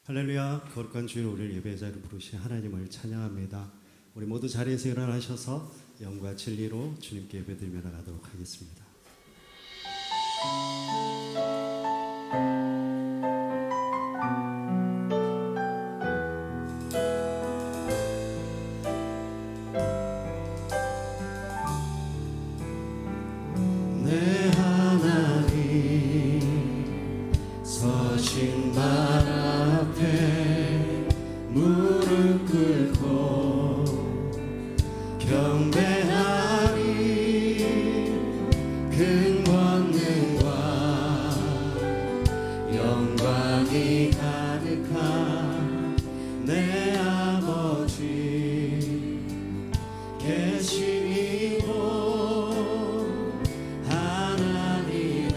할렐루야. 거룩한 주일 우리를 예배 자리로 부르신 하나님을 찬양합니다. 우리 모두 자리에서 일어나셔서 영과 진리로 주님께 예배드리며 나가도록 하겠습니다. 내 하나님 서신 발 앞에 무릎 꿇고 경배하리. 큰 권능과 영광이 가득한 내 아버지 계신 이곳 하나님의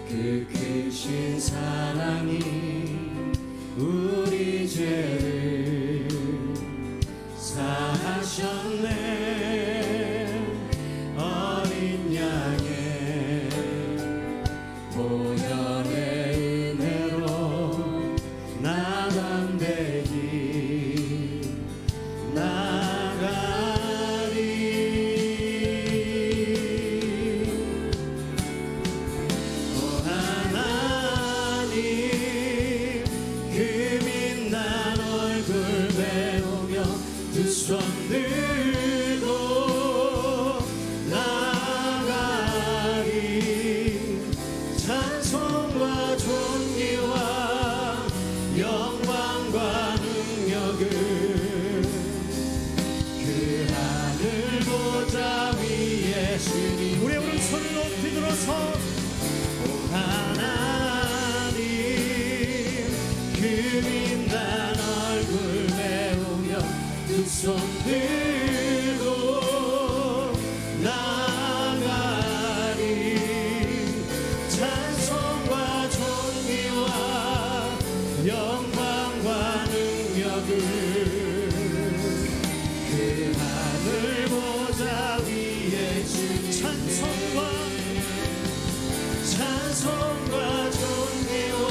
그 크신 사랑이 우리 죄를 사하셨네. 어린 양의 보혈의 은혜로 나 담대히 나가리. 오 하나님 그 빛난 얼굴 배우며 두 손 들고 나가리. 찬송과 존귀와 영광과 능력을 그 하늘 보좌 위에 주니. 우리의 오른손을 높이 들어서 오 하나님 그 빛난 얼굴 배우며 두 손 들고 나가리. 찬송과 존귀와 영광과 능력을 그 하늘 보좌 위에 주니. 찬송과 존귀와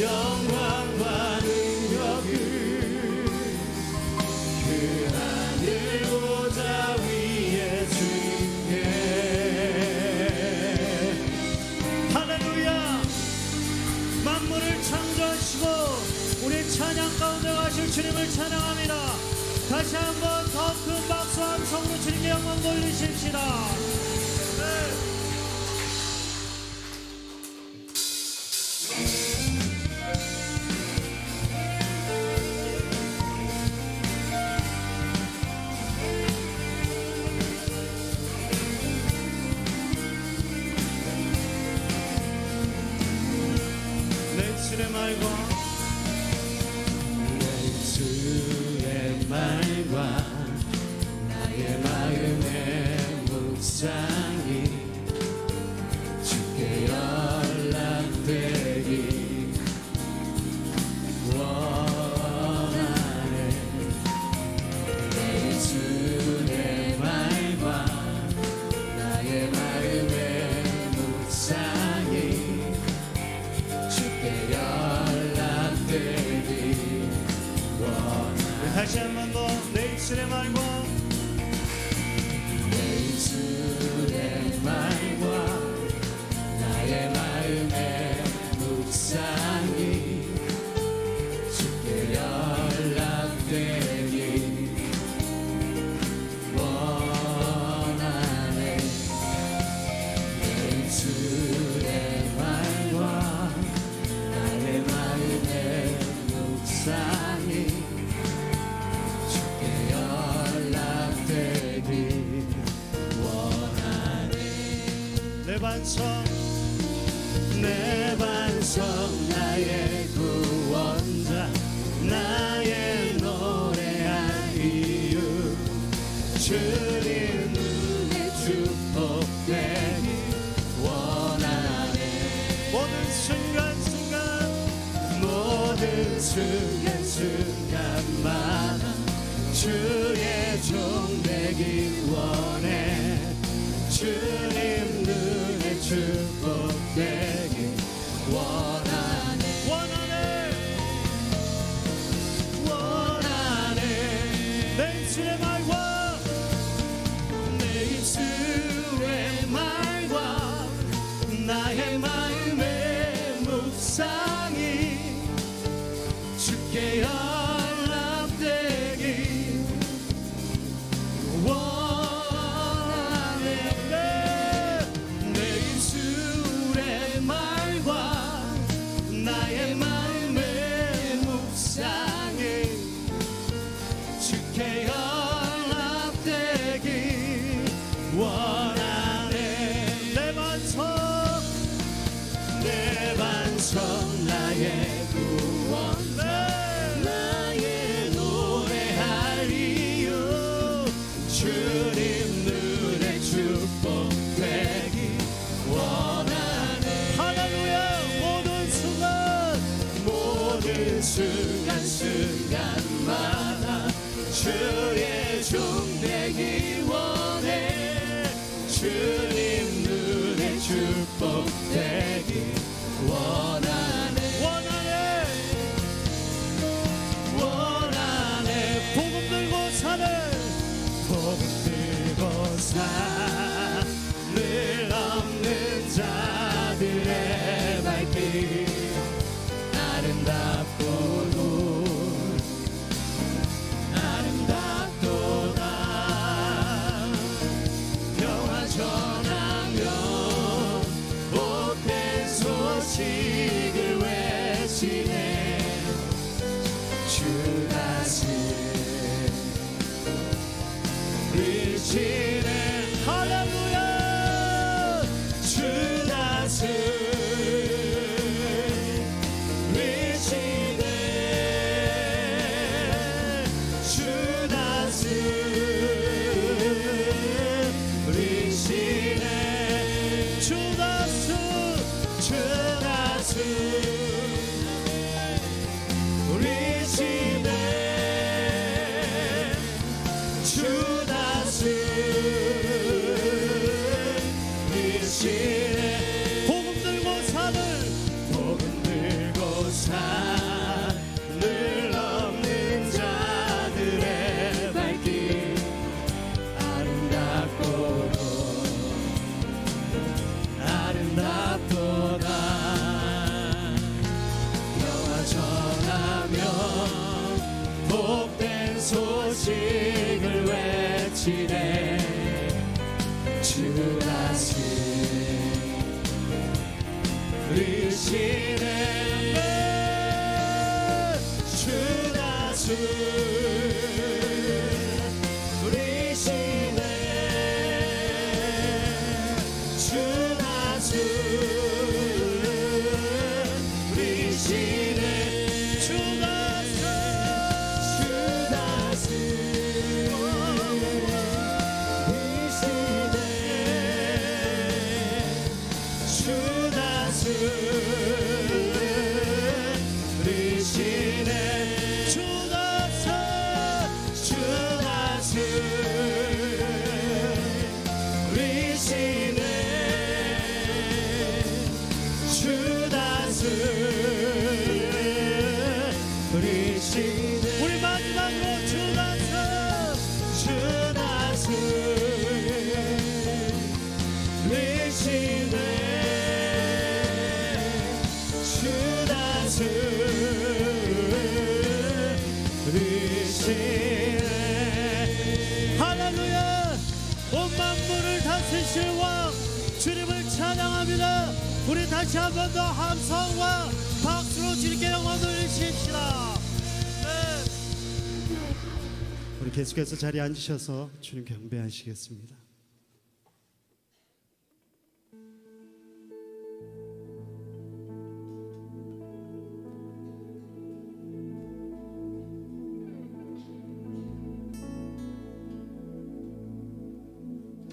영광과 능력을 그 하늘 보좌 위에 주님께. 할렐루야. 만물을 창조하시고 우리 찬양 가운데 가실 주님을 찬양합니다. 다시 한번 더 큰 박수와 함성으로 주님께 영광 돌리십시다. 내 주의 말과 나의 마음의 묵상이 주께 연락되기 원하네. 내 주의 말과 나의 마음의 묵상이 주께 연락되기 원하네. 다시 한 번 더 내 입술의 말과 나의 마음의 묵상이 주께 연락되기 원하네. 내 입술의 말과 나의 마음의 묵상이 주께 연락되기 원하네. 내 반석 나의 구원자 나의 노래할 이유 주님 눈에 축복되기 원하네. 모든 순간마다 주의 종 되기 원해. 주님 눈에 축복되기 원하네. 나의 마음의 묵상이 주께 연락되기 원하네. 내 입술의 말과 나의 마음의 묵상이 주께 연락되기 원하네. 내 반석 나의 구원 나의 노래할 이유 주님 눈에 축복 되기 원하네. 할렐루야. 모든 순간마다 주의 종 되기 원해. 주님 눈에 축복 되기 원하네. 복음 들고 사는 산을 넘는 자들의 발길 아름답도다. 평화 전하며 복된 소식을 외치네. 주 다스리시네. 할렐루야. 주 다스리시네. 주 다스리시네. 주 다스리시네. 주 다스리시네. 복음 들고 산을 넘는 자들의 발길 아름답도다. 평화 전하며 복된 소식을 외치네. 주 다스리시네. 주 다스리시네. 주 다스리시네. 주 다스리시네. 우리 마지막으로 주 다스리시네. 주 다스리시네. 할렐루야. 온 만물을 다스리실 왕 주님을 찬양합니다. 우리 다시 한 번 더 함성과 박수로 주님께 영광 돌리십시다. 우리 계속해서 자리에 앉으셔서 주님 경배하시겠습니다.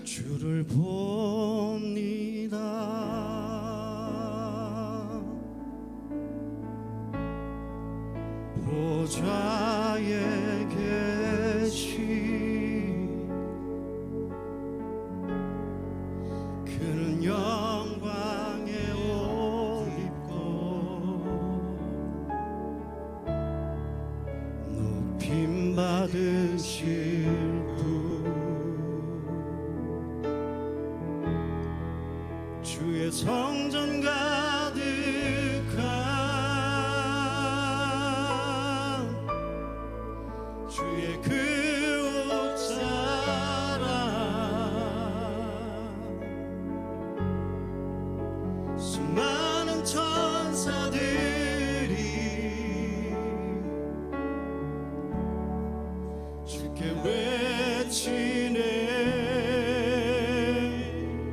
주를 봅니다. 보좌에 계신 그는 영광에 옷 입고 높임 받으실 분 주 주의 성전 가득한 주의 그 옷자락 수많은 천사들이 주께 외치네.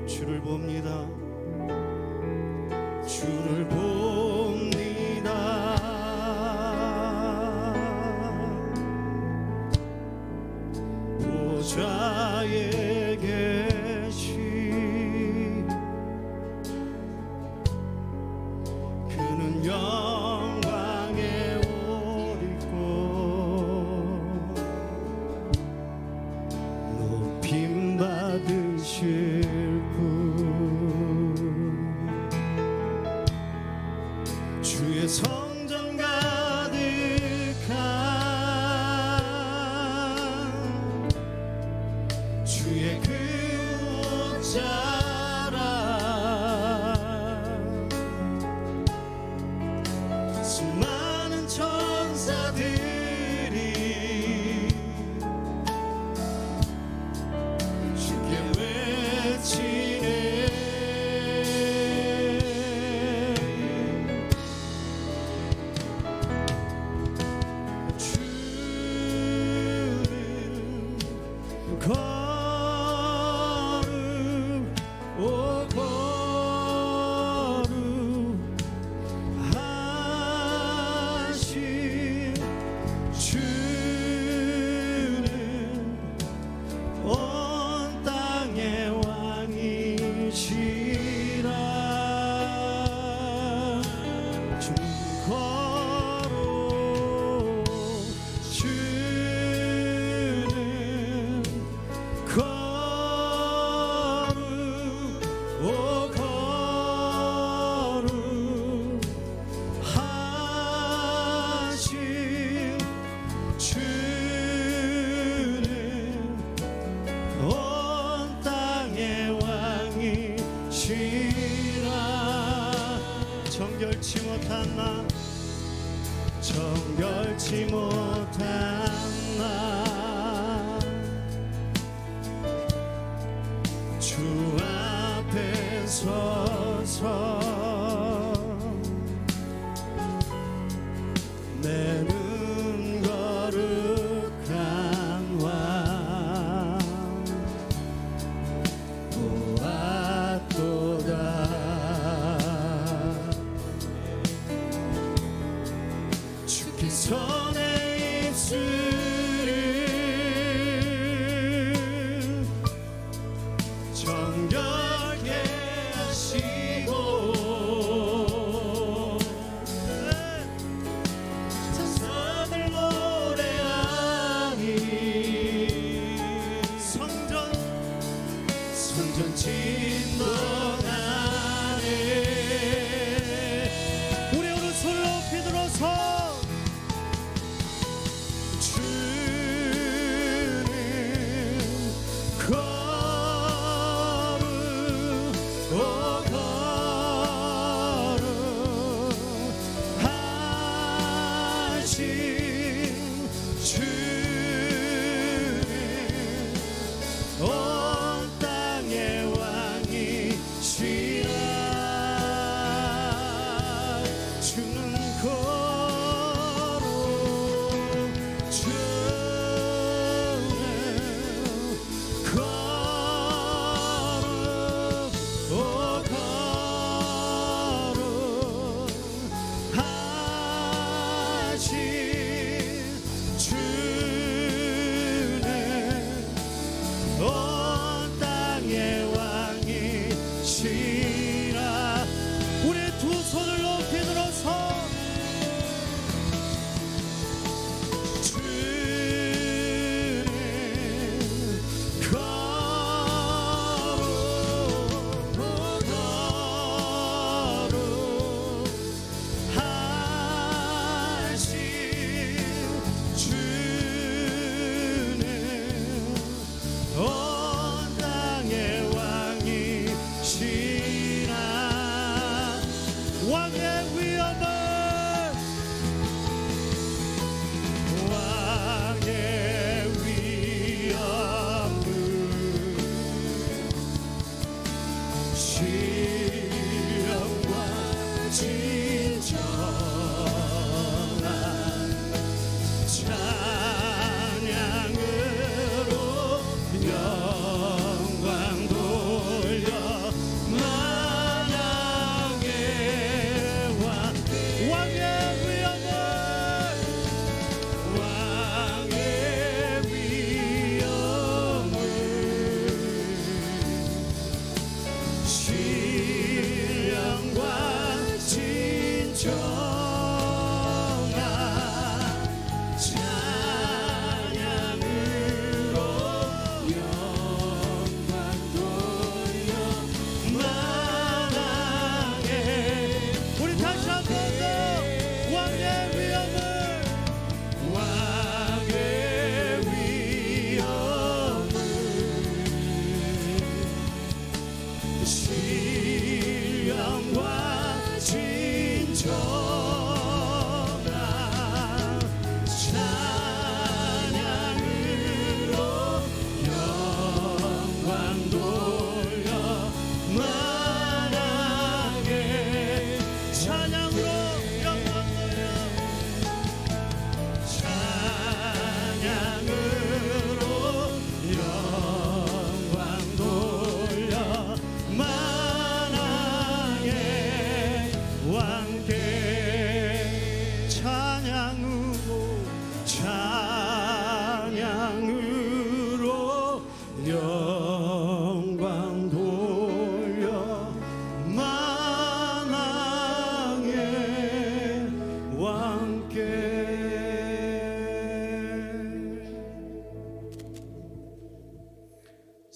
주를 봅니다. 주를 봅니다. 보좌에 계시 그는 영광의 옷 입고 높임 받으실 주의 성전 가득한 주의 그 옷자락 수많은 천사들이 주께 외치네. 정결치 못한 나 정결치 못한 나 주 앞에 서서 내 눈 거룩한 왕 보았도다. 손에 입술을 정결케 하시고 왕의 위엄을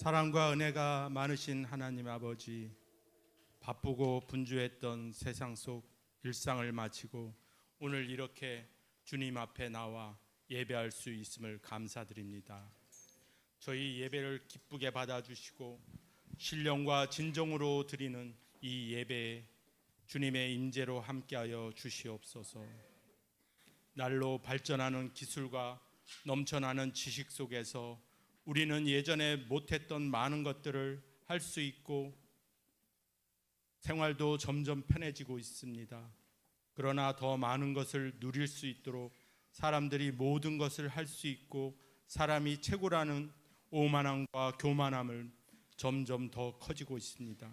사랑과 은혜가 많으신 하나님 아버지, 바쁘고 분주했던 세상 속 일상을 마치고 오늘 이렇게 주님 앞에 나와 예배할 수 있음을 감사드립니다. 저희 예배를 기쁘게 받아주시고 신령과 진정으로 드리는 이 예배에 주님의 임재로 함께하여 주시옵소서. 날로 발전하는 기술과 넘쳐나는 지식 속에서 우리는 예전에 못했던 많은 것들을 할 수 있고 생활도 점점 편해지고 있습니다. 그러나 더 많은 것을 누릴 수 있도록 사람들이 모든 것을 할 수 있고 사람이 최고라는 오만함과 교만함을 점점 더 커지고 있습니다.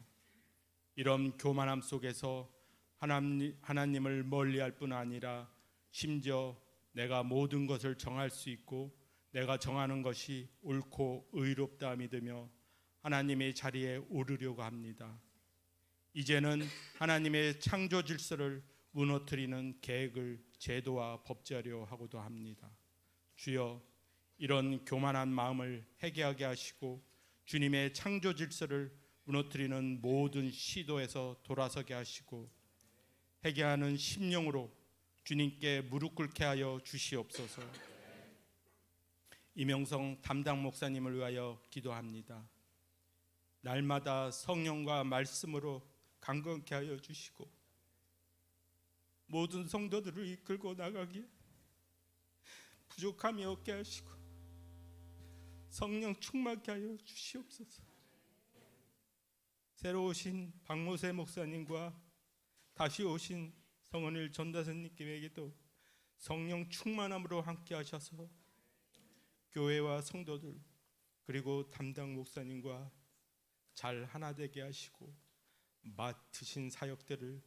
이런 교만함 속에서 하나님을 멀리할 뿐 아니라 심지어 내가 모든 것을 정할 수 있고 내가 정하는 것이 옳고 의롭다 믿으며 하나님의 자리에 오르려고 합니다. 이제는 하나님의 창조 질서를 무너뜨리는 계획을 제도와 법제하려 하고도 합니다. 주여, 이런 교만한 마음을 회개하게 하시고 주님의 창조 질서를 무너뜨리는 모든 시도에서 돌아서게 하시고 회개하는 심령으로 주님께 무릎 꿇게 하여 주시옵소서. 이명성 담당 목사님을 위하여 기도합니다. 날마다 성령과 말씀으로 강건케 하여 주시고 모든 성도들을 이끌고 나가기에 부족함이 없게 하시고 성령 충만케 하여 주시옵소서. 새로 오신 박모세 목사님과 다시 오신 성은일 전도사님에게도 성령 충만함으로 함께 하셔서 교회와 성도들 그리고 담당 목사님과 잘 하나 되게 하시고 맡으신 사역들을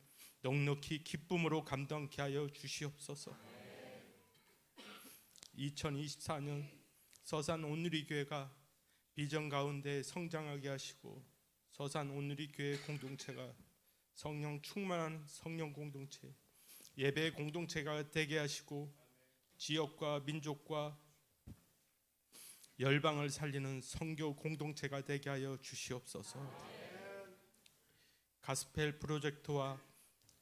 넉넉히 기쁨으로 감당케 하여 주시옵소서. 2024년 서산 온누리 교회가 비전 가운데 성장하게 하시고 서산 온누리 교회 공동체가 성령 충만한 성령 공동체, 예배 공동체가 되게 하시고 지역과 민족과 열방을 살리는 선교 공동체가 되게 하여 주시옵소서. 가스펠 프로젝트와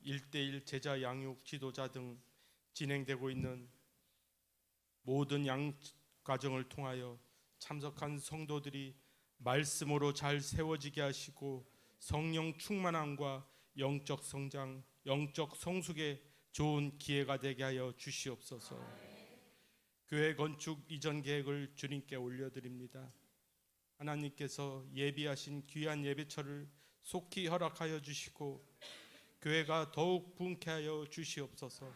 1:1 제자 양육 지도자 등 진행되고 있는 모든 양육 과정을 통하여 참석한 성도들이 말씀으로 잘 세워지게 하시고 성령 충만함과 영적 성장, 영적 성숙의 좋은 기회가 되게 하여 주시옵소서. 교회 건축 이전 계획을 주님께 올려드립니다. 하나님께서 예비하신 귀한 예배처를 속히 허락하여 주시고 교회가 더욱 부흥케 하여 주시옵소서.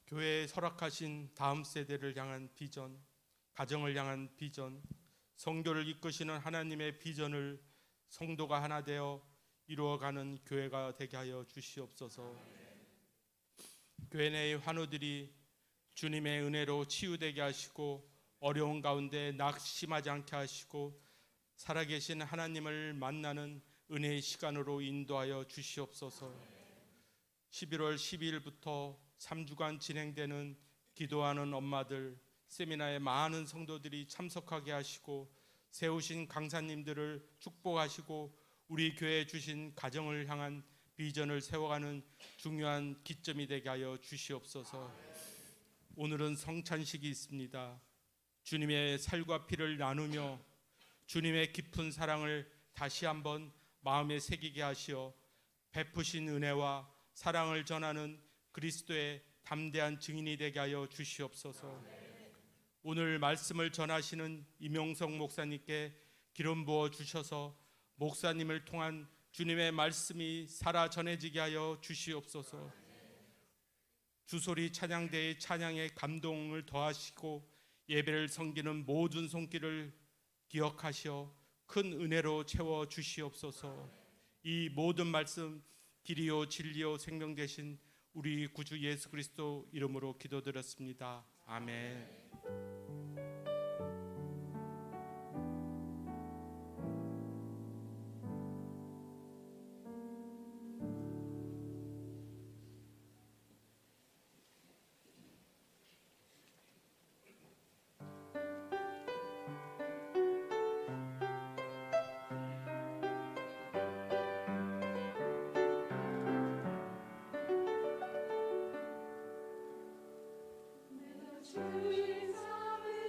교회에 허락하신 다음 세대를 향한 비전, 가정을 향한 비전, 성교를 이끄시는 하나님의 비전을 성도가 하나 되어 이루어가는 교회가 되게 하여 주시옵소서. 교회 내의 환우들이 주님의 은혜로 치유되게 하시고 어려운 가운데 낙심하지 않게 하시고 살아계신 하나님을 만나는 은혜의 시간으로 인도하여 주시옵소서. 11월 12일부터 3주간 진행되는 기도하는 엄마들 세미나에 많은 성도들이 참석하게 하시고 세우신 강사님들을 축복하시고 우리 교회에 주신 가정을 향한 비전을 세워가는 중요한 기점이 되게 하여 주시옵소서. 오늘은 성찬식이 있습니다. 주님의 살과 피를 나누며 주님의 깊은 사랑을 다시 한번 마음에 새기게 하시어 베푸신 은혜와 사랑을 전하는 그리스도의 담대한 증인이 되게 하여 주시옵소서. 오늘 말씀을 전하시는 이명석 목사님께 기름 부어 주셔서 목사님을 통한 주님의 말씀이 살아 전해지게 하여 주시옵소서. 주소리 찬양대의 찬양에 감동을 더하시고 예배를 섬기는 모든 손길을 기억하시어 큰 은혜로 채워 주시옵소서. 이 모든 말씀 길이요 진리요 생명 되신 우리 구주 예수 그리스도 이름으로 기도드렸습니다. 아멘. 주의 삶을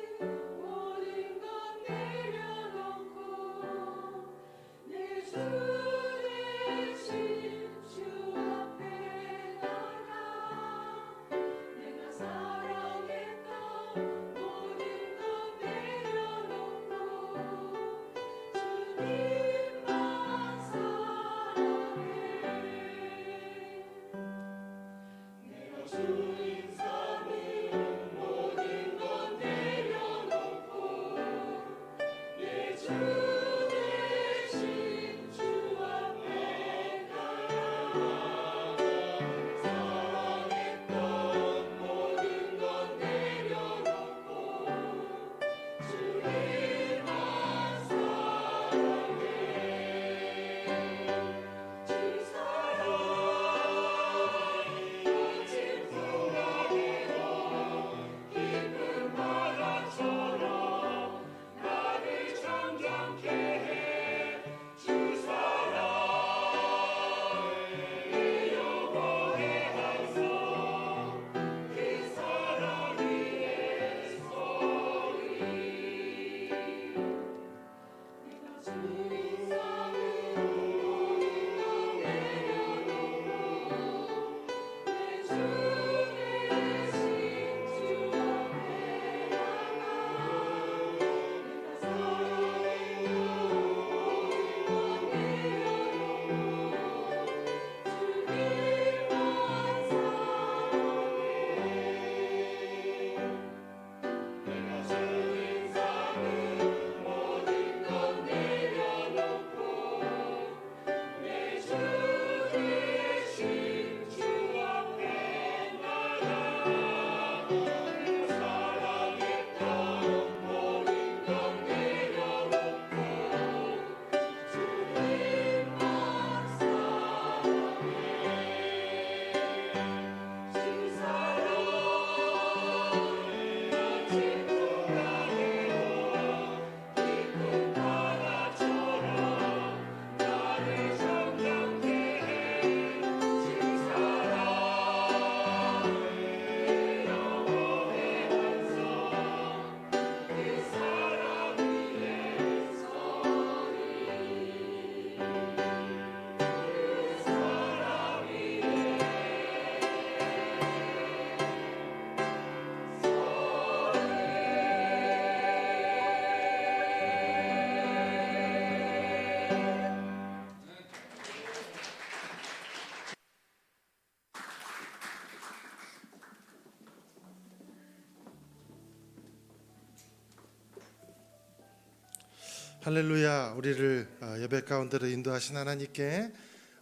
할렐루야. 우리를 예배 가운데로 인도하신 하나님께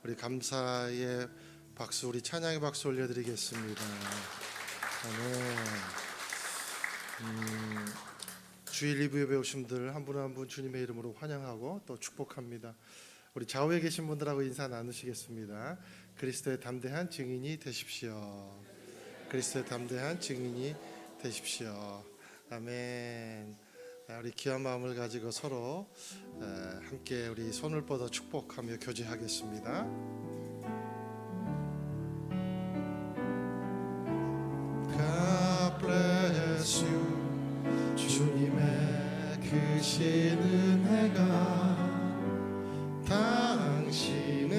우리 감사의 박수, 우리 찬양의 박수 올려드리겠습니다. 아멘. 주일 리뷰 예배 오신 분들 한 분 한 분 주님의 이름으로 환영하고 또 축복합니다. 우리 좌우에 계신 분들하고 인사 나누시겠습니다. 그리스도의 담대한 증인이 되십시오. 그리스도의 담대한 증인이 되십시오. 아멘. 우리 귀한 마음을 가지고 서로 함께 우리 손을 뻗어 축복하며 교제하겠습니다. God bless you. 주님의 크신 은혜가 당신의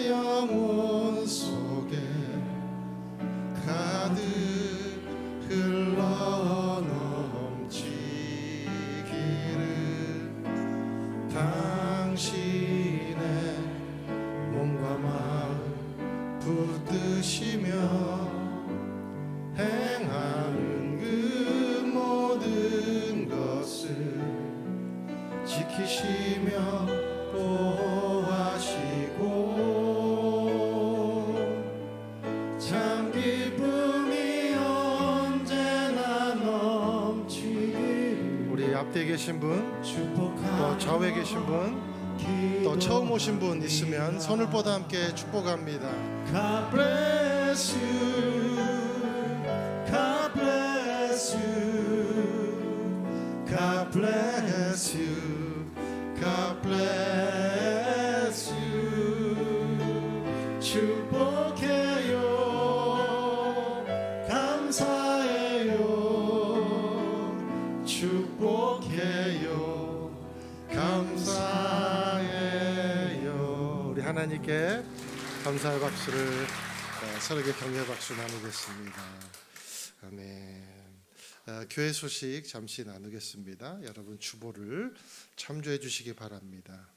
영혼 속에 가득 흘러 당신의 몸과 마음 붙드시며 행하는 그 모든 것을 지키시며 보호하시고 참 기쁨이 언제나 넘치길. 우리 앞뒤에 계신 분, 또 좌우에 계신 분, 또 처음 오신 분 있으면 손을 뻗어 함께 축복합니다. God bless you. God bless you. God bless you. God bless you. 축복해요. 감사해요. 축복해요. 감사해요. 우리 하나님께 감사의 박수를 서로에게 격려의 박수 나누겠습니다. 아멘. 교회 소식 잠시 나누겠습니다. 여러분 주보를 참조해 주시기 바랍니다.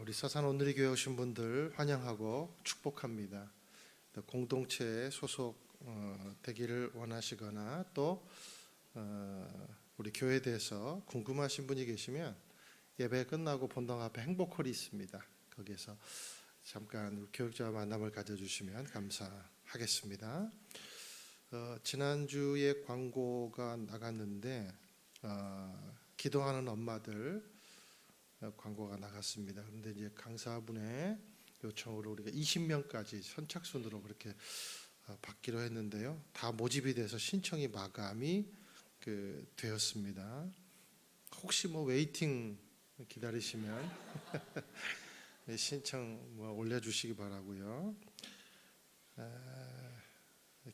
우리 서산 온누리 교회 오신 분들 환영하고 축복합니다. 공동체에 소속 되기를 원하시거나 또 우리 교회에 대해서 궁금하신 분이 계시면 예배 끝나고 본당 앞에 행복홀이 있습니다. 거기에서 잠깐 교육자와 만남을 가져주시면 감사하겠습니다. 지난주에 광고가 나갔는데 기도하는 엄마들 광고가 나갔습니다. 그런데 이제 강사분의 요청으로 우리가 20명까지 선착순으로 그렇게 받기로 했는데요. 다 모집이 돼서 신청이 마감이 되었습니다. 혹시 웨이팅 기다리시면 신청 올려주시기 바라고요.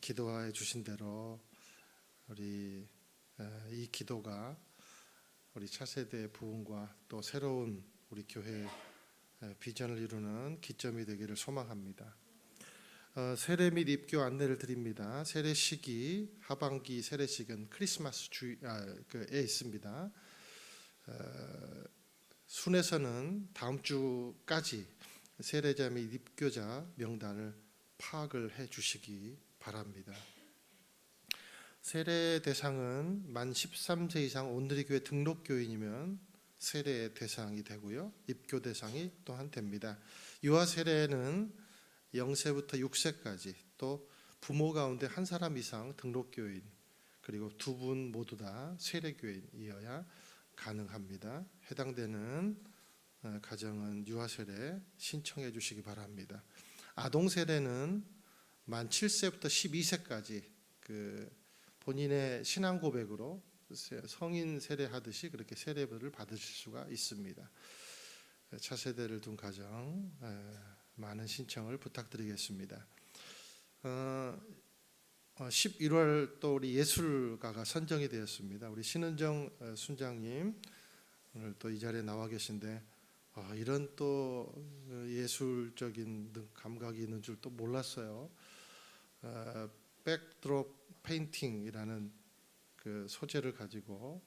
기도해 주신 대로 우리 이 기도가 우리 차세대의 부흥과 또 새로운 우리 교회 비전을 이루는 기점이 되기를 소망합니다. 세례 및 입교 안내를 드립니다. 세례 시기, 하반기 세례식은 크리스마스 주에 있습니다. 순에서는 다음 주까지 세례자 및 입교자 명단을 파악을 해 주시기 바랍니다. 세례 대상은 만 13세 이상 온누리 교회 등록 교인이면 세례 대상이 되고요. 입교 대상이 또한 됩니다. 유아 세례는 0세부터 6세까지 또 부모 가운데 한 사람 이상 등록 교인 그리고 두 분 모두 다 세례 교인이어야 가능합니다. 해당되는 가정은 유아 세례 신청해 주시기 바랍니다. 아동 세례는 만 7세부터 12세까지 본인의 신앙 고백으로 성인 세례하듯이 그렇게 세례를 받으실 수가 있습니다. 차세대를 둔 가정 많은 신청을 부탁드리겠습니다. 11월 또 우리 예술가가 선정이 되었습니다. 우리 신은정 순장님 오늘 또 이 자리에 나와 계신데 이런 또 예술적인 감각이 있는 줄 또 몰랐어요. 백드롭 페인팅이라는 소재를 가지고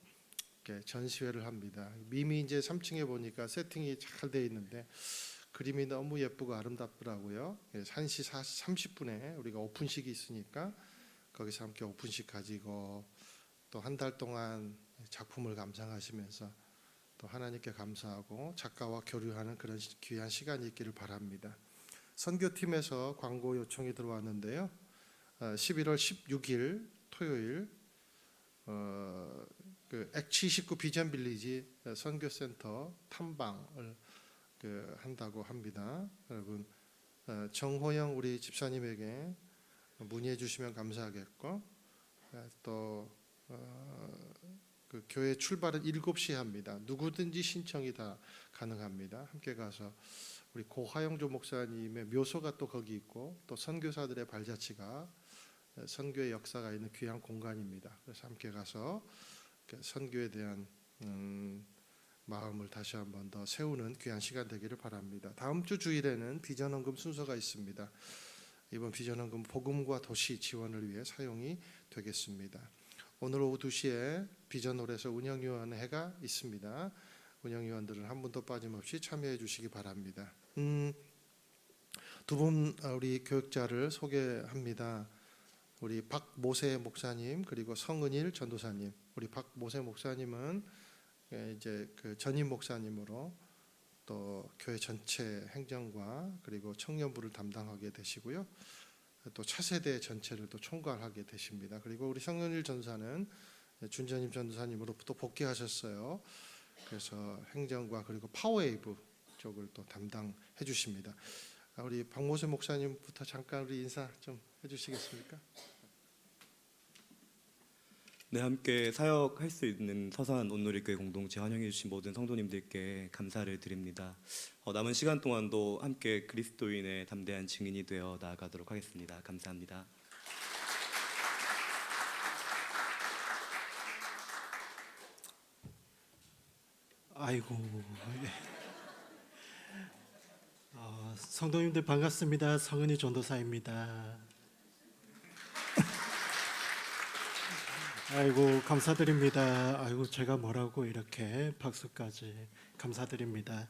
이렇게 전시회를 합니다. 이미 이제 3층에 보니까 세팅이 잘 돼 있는데 그림이 너무 예쁘고 아름답더라고요. 1시 30분에 우리가 오픈식이 있으니까 거기서 함께 오픈식 가지고 또 한 달 동안 작품을 감상하시면서 또 하나님께 감사하고 작가와 교류하는 그런 귀한 시간이 있기를 바랍니다. 선교팀에서 광고 요청이 들어왔는데요. 11월 16일 토요일 그 X29 비전 빌리지 선교센터 탐방을 한다고 합니다. 여러분 정호영 우리 집사님에게 문의해 주시면 감사하겠고, 또 그 교회 출발은 7시에 합니다. 누구든지 신청이 다 가능합니다. 함께 가서 우리 고하영조 목사님의 묘소가 또 거기 있고, 또 선교사들의 발자취가 선교의 역사가 있는 귀한 공간입니다. 그래서 함께 가서 선교에 대한 마음을 다시 한번 더 세우는 귀한 시간 되기를 바랍니다. 다음 주 주일에는 비전헌금 순서가 있습니다. 이번 비전헌금 복음과 도시 지원을 위해 사용이 되겠습니다. 오늘 오후 2시에 비전홀에서 운영위원회가 있습니다. 운영위원들은 한 분도 빠짐없이 참여해 주시기 바랍니다. 두 분 우리 교육자를 소개합니다. 우리 박모세 목사님 그리고 성은일 전도사님. 우리 박모세 목사님은 이제 그 전임 목사님으로 또 교회 전체 행정과 그리고 청년부를 담당하게 되시고요. 또 차세대 전체를 또 총괄하게 되십니다. 그리고 우리 성은일 전사는 준전임 전도사님으로 또 복귀하셨어요. 그래서 행정과 그리고 파워웨이브 쪽을 또 담당해 주십니다. 우리 박모세 목사님부터 잠깐 우리 인사 좀 해주시겠습니까? 네, 함께 사역할 수 있는 서산 온누리교회 공동체 환영해 주신 모든 성도님들께 감사를 드립니다. 남은 시간 동안도 함께 그리스도인의 담대한 증인이 되어 나아가도록 하겠습니다. 감사합니다. 아이고, 성도님들 반갑습니다. 성은희 전도사입니다. 아이고 감사드립니다. 아이고 제가 뭐라고 이렇게 박수까지 감사드립니다.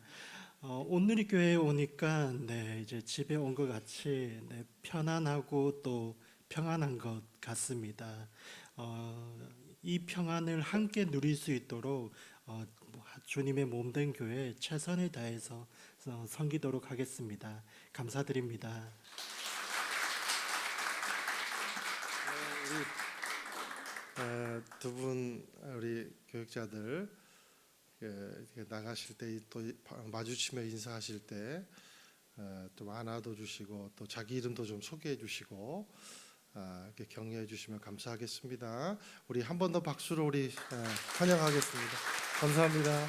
온누리 교회에 오니까 이제 집에 온 것 같이 편안하고 또 평안한 것 같습니다. 이 평안을 함께 누릴 수 있도록 주님의 몸된 교회 최선을 다해서 섬기도록 하겠습니다. 감사드립니다. 두 분 우리 교육자들 나가실 때 또 마주치며 인사하실 때 좀 안아도 주시고 또 자기 이름도 좀 소개해 주시고 이렇게 격려해 주시면 감사하겠습니다. 우리 한 번 더 박수로 우리 환영하겠습니다. 감사합니다.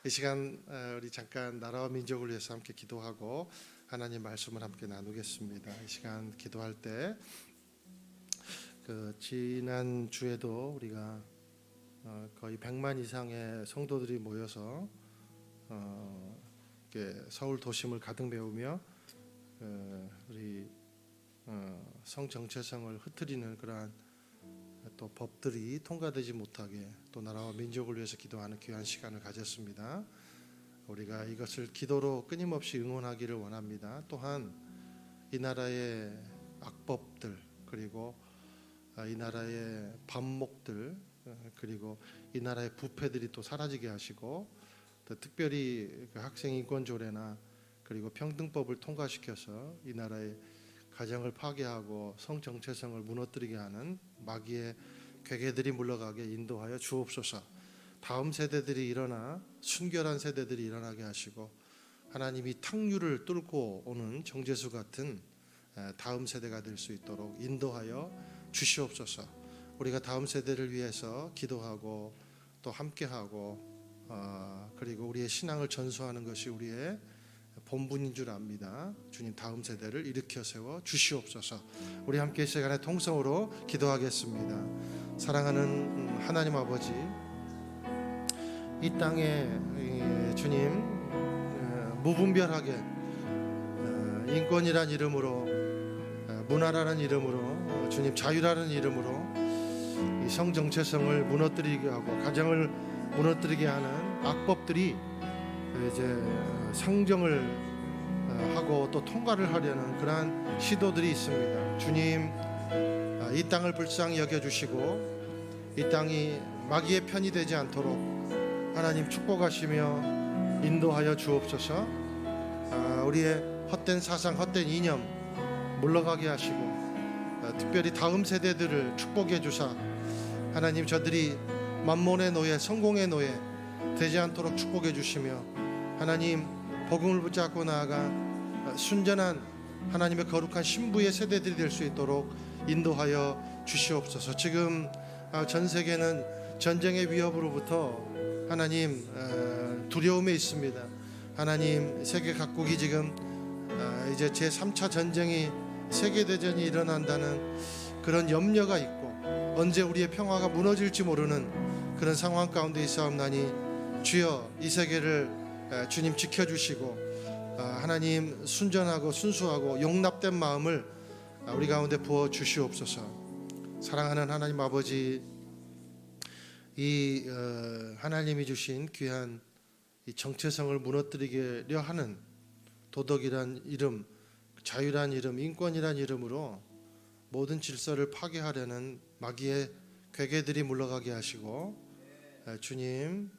이 시간 우리 잠깐 나라와 민족을 위해서 함께 기도하고 하나님 말씀을 함께 나누겠습니다. 이 시간 기도할 때 지난 주에도 우리가 거의 100만 이상의 성도들이 모여서 서울 도심을 가득 메우며 우리 성 정체성을 흐트리는 그러한 또 법들이 통과되지 못하게 또 나라와 민족을 위해서 기도하는 귀한 시간을 가졌습니다. 우리가 이것을 기도로 끊임없이 응원하기를 원합니다. 또한 이 나라의 악법들 그리고 이 나라의 반목들 그리고 이 나라의 부패들이 또 사라지게 하시고 또 특별히 그 학생 인권 조례나 그리고 평등법을 통과시켜서 이 나라의 가정을 파괴하고 성 정체성을 무너뜨리게 하는 마귀의 괴계들이 물러가게 인도하여 주옵소서. 다음 세대들이 일어나 순결한 세대들이 일어나게 하시고 하나님이 탕류를 뚫고 오는 정제수 같은 다음 세대가 될 수 있도록 인도하여 주시옵소서. 우리가 다음 세대를 위해서 기도하고 또 함께하고 그리고 우리의 신앙을 전수하는 것이 우리의 본분인 줄 압니다. 주님 다음 세대를 일으켜 세워 주시옵소서. 우리 함께 이 시간에 통성으로 기도하겠습니다. 사랑하는 하나님 아버지, 이 땅에 주님 무분별하게 인권이란 이름으로 문화라는 이름으로 주님 자유라는 이름으로 이 성 정체성을 무너뜨리게 하고 가정을 무너뜨리게 하는 악법들이 이제 상정을 하고 또 통과를 하려는 그러한 시도들이 있습니다. 주님 이 땅을 불쌍히 여겨주시고 이 땅이 마귀의 편이 되지 않도록 하나님 축복하시며 인도하여 주옵소서. 우리의 헛된 사상, 헛된 이념 물러가게 하시고 특별히 다음 세대들을 축복해 주사 하나님 저들이 만몬의 노예, 성공의 노예 되지 않도록 축복해 주시며 하나님 복음을 붙잡고 나아가 순전한 하나님의 거룩한 신부의 세대들이 될 수 있도록 인도하여 주시옵소서. 지금 전 세계는 전쟁의 위협으로부터 하나님 두려움에 있습니다. 하나님 세계 각국이 지금 이제 제3차 전쟁이 세계대전이 일어난다는 그런 염려가 있고 언제 우리의 평화가 무너질지 모르는 그런 상황 가운데 있사옵나니 주여 이 세계를 주님 지켜주시고 하나님 순전하고 순수하고 용납된 마음을 우리 가운데 부어 주시옵소서. 사랑하는 하나님 아버지, 이 하나님이 주신 귀한 이 정체성을 무너뜨리려 하는 도덕이란 이름, 자유란 이름, 인권이란 이름으로 모든 질서를 파괴하려는 마귀의 괴계들이 물러가게 하시고 주님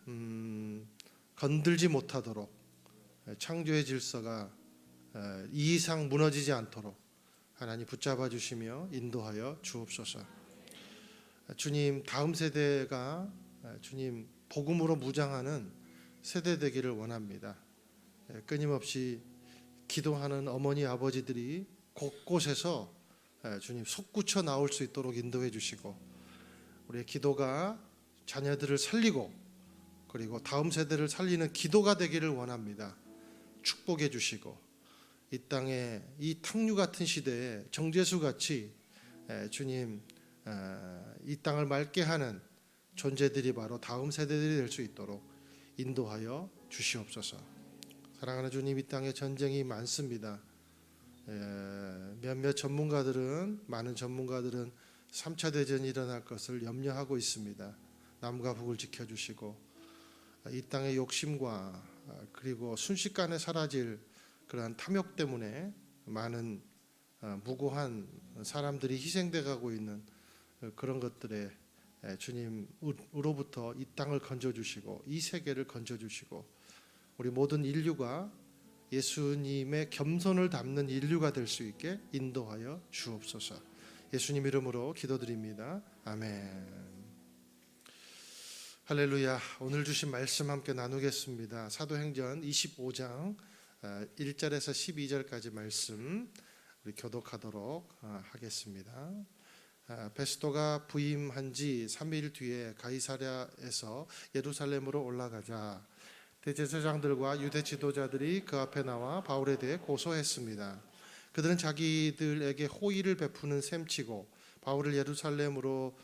건들지 못하도록 창조의 질서가 이 이상 무너지지 않도록 하나님 붙잡아 주시며 인도하여 주옵소서. 주님 다음 세대가 주님 복음으로 무장하는 세대 되기를 원합니다. 끊임없이 기도하는 어머니 아버지들이 곳곳에서 주님 솟구쳐 나올 수 있도록 인도해 주시고 우리의 기도가 자녀들을 살리고 그리고 다음 세대를 살리는 기도가 되기를 원합니다. 축복해 주시고 이 땅에 이 탕류 같은 시대에 정제수같이 주님 이 땅을 맑게 하는 존재들이 바로 다음 세대들이 될 수 있도록 인도하여 주시옵소서. 사랑하는 주님, 이 땅에 전쟁이 많습니다. 몇몇 전문가들은 많은 전문가들은 3차 대전이 일어날 것을 염려하고 있습니다. 남과 북을 지켜주시고 이 땅의 욕심과 그리고 순식간에 사라질 그러한 탐욕 때문에 많은 무고한 사람들이 희생돼 가고 있는 그런 것들에 주님으로부터 이 땅을 건져주시고 이 세계를 건져주시고 우리 모든 인류가 예수님의 겸손을 담는 인류가 될 수 있게 인도하여 주옵소서. 예수님 이름으로 기도드립니다. 아멘. 할렐루야. 오늘 주신 말씀 함께 나누겠습니다. 사도행전 25장 1절에서 12절까지 말씀 우리 교독하도록 하겠습니다. 베스도가 부임한 지 3일 뒤에 가이사랴에서 예루살렘으로 올라가자 대제사장들과 유대 지도자들이 그 앞에 나와 바울에 대해 고소했습니다. 그들은 자기들에게 호의를 베푸는 셈치고 바울을 예루살렘으로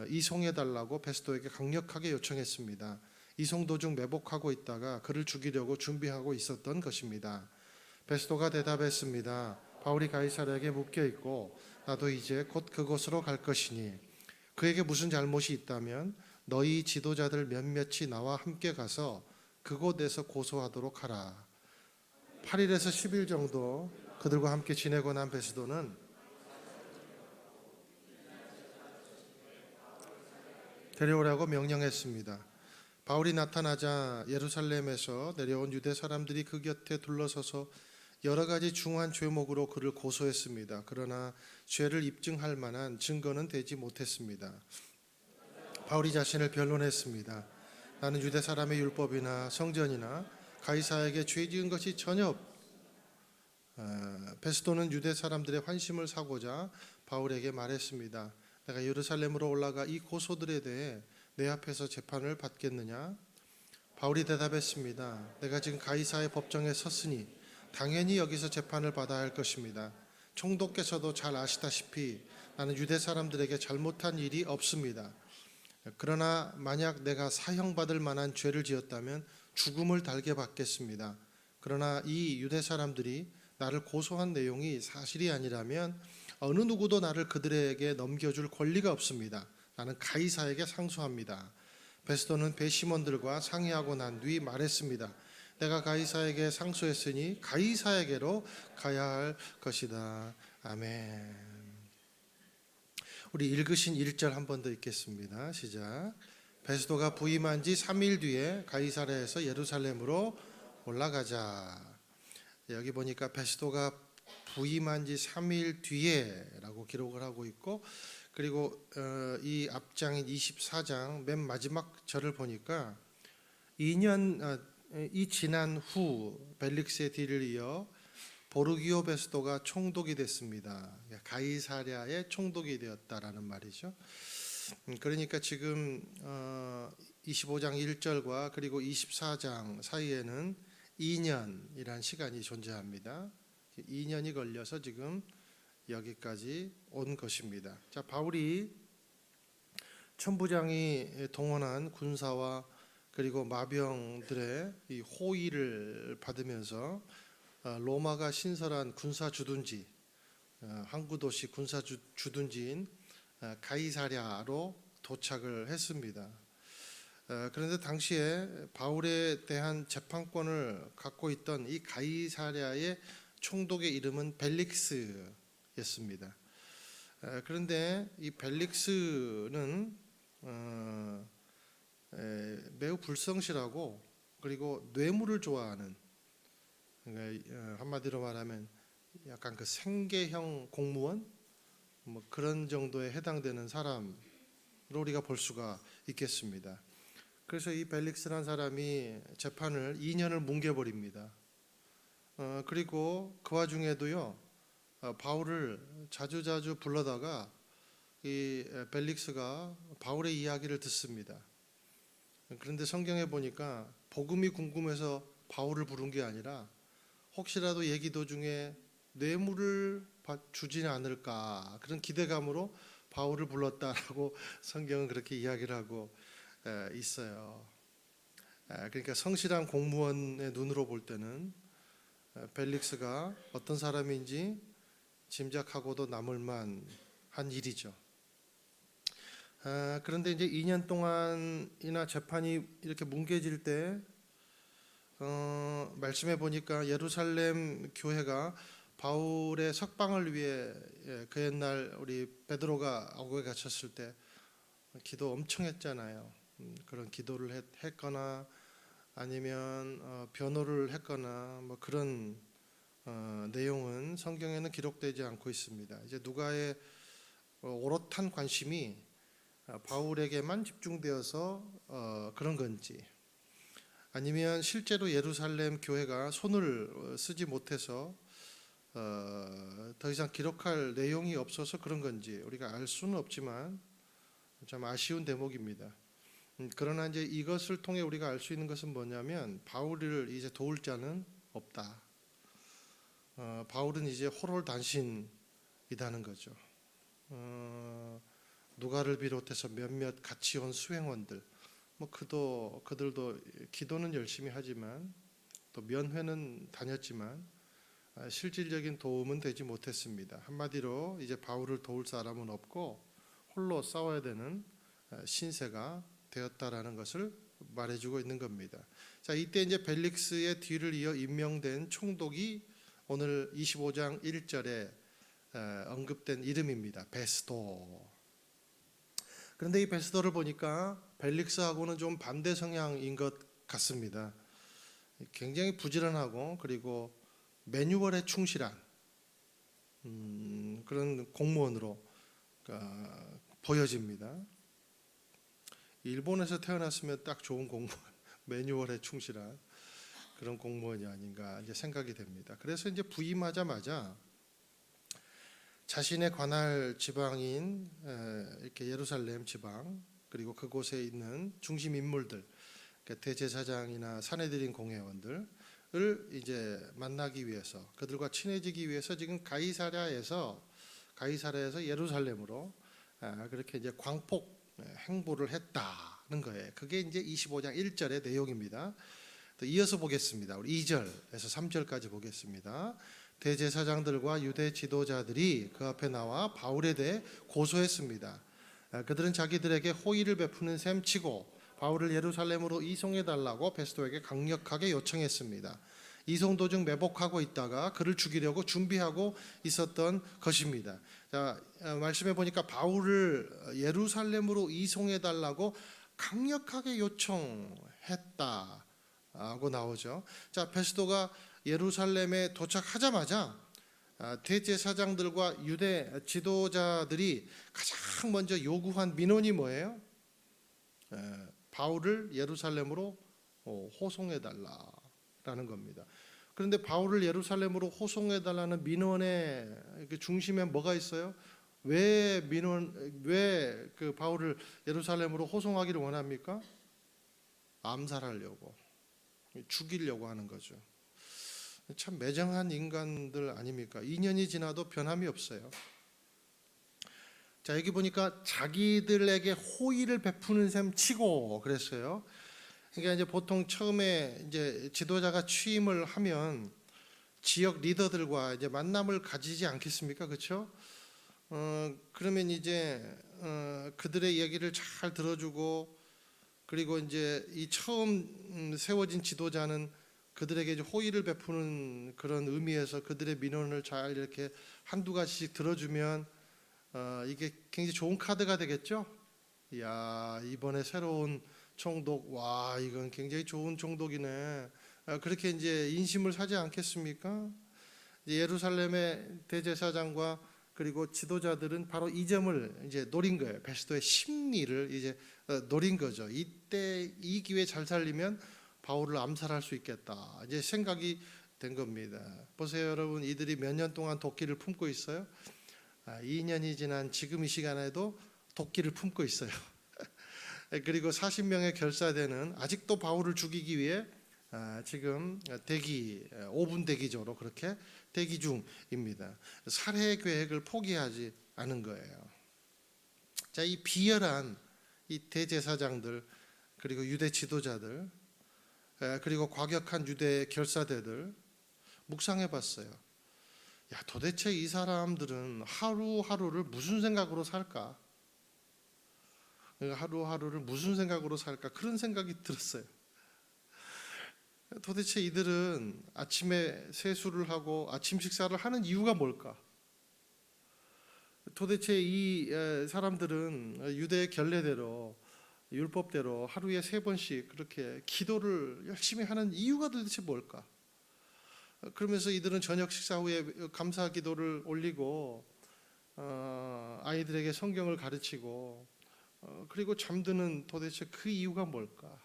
이송해달라고 베스도에게 강력하게 요청했습니다. 이송 도중 매복하고 있다가 그를 죽이려고 준비하고 있었던 것입니다. 베스도가 대답했습니다. 바울이 가이사랴에게 묶여 있고 나도 이제 곧 그곳으로 갈 것이니 그에게 무슨 잘못이 있다면 너희 지도자들 몇몇이 나와 함께 가서 그곳에서 고소하도록 하라. 8일에서 10일 정도 그들과 함께 지내고 난 베스도는 데려오라고 명령했습니다. 바울이 나타나자 예루살렘에서 내려온 유대 사람들이 그 곁에 둘러서서 여러 가지 중한 죄목으로 그를 고소했습니다. 그러나 죄를 입증할 만한 증거는 되지 못했습니다. 바울이 자신을 변론했습니다. 나는 유대 사람의 율법이나 성전이나 가이사에게 죄 지은 것이 전혀 없다. 베스도는 유대 사람들의 환심을 사고자 바울에게 말했습니다. 내가 예루살렘으로 올라가 이 고소들에 대해 내 앞에서 재판을 받겠느냐? 바울이 대답했습니다. 내가 지금 가이사의 법정에 섰으니 당연히 여기서 재판을 받아야 할 것입니다. 총독께서도 잘 아시다시피 나는 유대 사람들에게 잘못한 일이 없습니다. 그러나 만약 내가 사형받을 만한 죄를 지었다면 죽음을 달게 받겠습니다. 그러나 이 유대 사람들이 나를 고소한 내용이 사실이 아니라면 어느 누구도 나를 그들에게 넘겨줄 권리가 없습니다. 나는 가이사에게 상소합니다. 베스도는 배심원들과 상의하고 난 뒤 말했습니다. 내가 가이사에게 상소했으니 가이사에게로 가야 할 것이다. 아멘. 우리 읽으신 1절 한 번 더 읽겠습니다. 시작. 베스도가 부임한 지 3일 뒤에 가이사랴에서 예루살렘으로 올라가자. 여기 보니까 베스도가 부임한 지 3일 뒤에라고 기록을 하고 있고, 그리고 이 앞장인 24장 맨 마지막 절을 보니까 2년 이 지난 후 벨릭스의 뒤를 이어 보르기오 베스도가 총독이 됐습니다. 가이사랴의 총독이 되었다라는 말이죠. 그러니까 지금 25장 1절과 그리고 24장 사이에는 2년이란 시간이 존재합니다. 2년이 걸려서 지금 여기까지 온 것입니다. 자, 바울이 천부장이 동원한 군사와 그리고 마병들의 이 호의를 받으면서 로마가 신설한 군사 주둔지, 항구 도시 군사 주둔지인 가이사랴로 도착을 했습니다. 그런데 당시에 바울에 대한 재판권을 갖고 있던 이 가이사랴의 총독의 이름은 벨릭스였습니다. 그런데 이 벨릭스는 매우 불성실하고 그리고 뇌물을 좋아하는, 그러니까 한마디로 말하면 약간 그 생계형 공무원 뭐 그런 정도에 해당되는 사람으로 우리가 볼 수가 있겠습니다. 그래서 이 벨릭스라는 사람이 재판을 2년을 뭉개버립니다. 그리고 그 와중에도요, 바울을 자주자주 불러다가 이 벨릭스가 바울의 이야기를 듣습니다. 그런데 성경에 보니까 복음이 궁금해서 바울을 부른 게 아니라 혹시라도 얘기 도중에 뇌물을 주지는 않을까 그런 기대감으로 바울을 불렀다라고 성경은 그렇게 이야기를 하고 있어요. 그러니까 성실한 공무원의 눈으로 볼 때는 벨릭스가 어떤 사람인지 짐작하고도 남을 만한 일이죠. 그런데 이제 2년 동안이나 재판이 이렇게 뭉개질 때 말씀해 보니까 예루살렘 교회가 바울의 석방을 위해 그 옛날 우리 베드로가 억울에 갇혔을 때 기도 엄청 했잖아요. 그런 기도를 했거나 아니면 변호를 했거나 뭐 그런 내용은 성경에는 기록되지 않고 있습니다. 이제 누가의 오롯한 관심이 바울에게만 집중되어서 그런 건지, 아니면 실제로 예루살렘 교회가 손을 쓰지 못해서 더 이상 기록할 내용이 없어서 그런 건지 우리가 알 수는 없지만 참 아쉬운 대목입니다. 그러나 이제 이것을 통해 우리가 알 수 있는 것은 뭐냐면 바울을 이제 도울 자는 없다. 바울은 이제 호롤단신이라는 거죠. 누가를 비롯해서 몇몇 같이 온 수행원들, 뭐 그들도 기도는 열심히 하지만 또 면회는 다녔지만 실질적인 도움은 되지 못했습니다. 한마디로 이제 바울을 도울 사람은 없고 홀로 싸워야 되는 신세가 되었다라는 것을 말해주고 있는 겁니다. 자, 이때 이제 벨릭스의 뒤를 이어 임명된 총독이 오늘 25장 1절에 언급된 이름입니다. 베스도. 그런데 이 베스도를 보니까 벨릭스하고는 좀 반대 성향인 것 같습니다. 굉장히 부지런하고 그리고 매뉴얼에 충실한 그런 공무원으로 보여집니다. 일본에서 태어났으면 딱 좋은 공무원, 매뉴얼에 충실한 그런 공무원이 아닌가 이제 생각이 됩니다. 그래서 이제 부임하자마자 자신의 관할 지방인 이렇게 예루살렘 지방 그리고 그곳에 있는 중심 인물들, 그러니까 대제사장이나 산헤드린 공회원들을 이제 만나기 위해서, 그들과 친해지기 위해서 지금 가이사랴에서 예루살렘으로 그렇게 이제 광폭 행보를 했다는 거예요. 그게 이제 25장 1절의 내용입니다. 또 이어서 보겠습니다. 우리 2절에서 3절까지 보겠습니다. 대제사장들과 유대 지도자들이 그 앞에 나와 바울에 대해 고소했습니다. 그들은 자기들에게 호의를 베푸는 셈치고 바울을 예루살렘으로 이송해달라고 베스도에게 강력하게 요청했습니다. 이송 도중 매복하고 있다가 그를 죽이려고 준비하고 있었던 것입니다. 자, 말씀해 보니까 바울을 예루살렘으로 이송해달라고 강력하게 요청했다고 나오죠. 자, 베스도가 예루살렘에 도착하자마자 대제사장들과 유대 지도자들이 가장 먼저 요구한 민원이 뭐예요? 바울을 예루살렘으로 호송해 달라라는 겁니다. 그런데 바울을 예루살렘으로 호송해 달라는 민원의 중심에 뭐가 있어요? 왜 그 바울을 예루살렘으로 호송하기를 원합니까? 암살하려고, 죽이려고 하는 거죠. 참 매정한 인간들 아닙니까? 2년이 지나도 변함이 없어요. 자, 여기 보니까 자기들에게 호의를 베푸는 셈 치고 그랬어요. 그러니까 이제 보통 처음에 이제 지도자가 취임을 하면 지역 리더들과 이제 만남을 가지지 않겠습니까? 그렇죠? 그러면 이제 그들의 얘기를 잘 들어주고, 그리고 이제 이 처음 세워진 지도자는 그들에게 이제 호의를 베푸는 그런 의미에서 그들의 민원을 잘 이렇게 한두 가지씩 들어주면 이게 굉장히 좋은 카드가 되겠죠. 야, 이번에 새로운 총독, 와, 이건 굉장히 좋은 총독이네. 그렇게 이제 인심을 사지 않겠습니까? 예루살렘의 대제사장과 그리고 지도자들은 바로 이 점을 이제 노린 거예요. 베스도의 심리를 이제 노린 거죠. 이때 이 기회 잘 살리면 바울을 암살할 수 있겠다, 이제 생각이 된 겁니다. 보세요, 여러분, 이들이 몇 년 동안 도끼를 품고 있어요. 2년이 지난 지금 이 시간에도 도끼를 품고 있어요. 그리고 40명의 결사대는 아직도 바울을 죽이기 위해 지금 5분 대기조로 그렇게 대기 중입니다. 살해 계획을 포기하지 않은 거예요. 자, 이 비열한 이 대제사장들, 그리고 유대 지도자들, 그리고 과격한 유대 결사대들 묵상해 봤어요. 야, 도대체 이 사람들은 하루하루를 무슨 생각으로 살까? 하루하루를 무슨 생각으로 살까? 그런 생각이 들었어요. 도대체 이들은 아침에 세수를 하고 아침 식사를 하는 이유가 뭘까? 도대체 이 사람들은 유대 결례대로, 율법대로 하루에 3번씩 그렇게 기도를 열심히 하는 이유가 도대체 뭘까? 그러면서 이들은 저녁 식사 후에 감사 기도를 올리고 아이들에게 성경을 가르치고 그리고 잠드는 도대체 그 이유가 뭘까?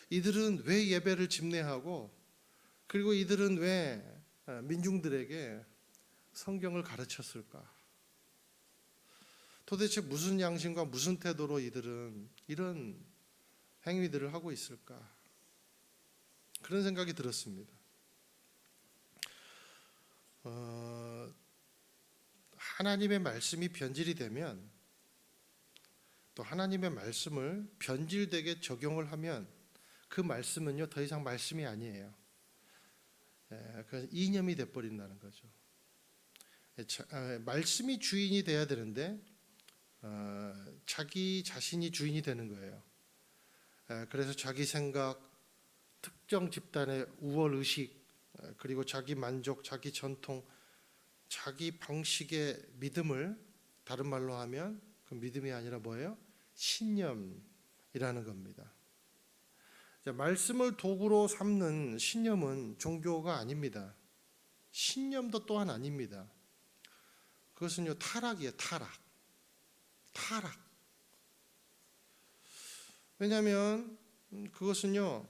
이들은 왜 예배를 집례하고, 그리고 이들은 왜 민중들에게 성경을 가르쳤을까? 도대체 무슨 양심과 무슨 태도로 이들은 이런 행위들을 하고 있을까? 그런 생각이 들었습니다. 하나님의 말씀이 변질이 되면, 또 하나님의 말씀을 변질되게 적용을 하면 그 말씀은요 더 이상 말씀이 아니에요. 그래서 이념이 돼버린다는 거죠. 말씀이 주인이 돼야 되는데 자기 자신이 주인이 되는 거예요. 그래서 자기 생각, 특정 집단의 우월 의식, 그리고 자기 만족, 자기 전통, 자기 방식의 믿음을, 다른 말로 하면 그 믿음이 아니라 뭐예요? 신념이라는 겁니다. 말씀을 도구로 삼는 신념은 종교가 아닙니다. 신념도 또한 아닙니다. 그것은요 타락이에요. 타락. 왜냐하면 그것은요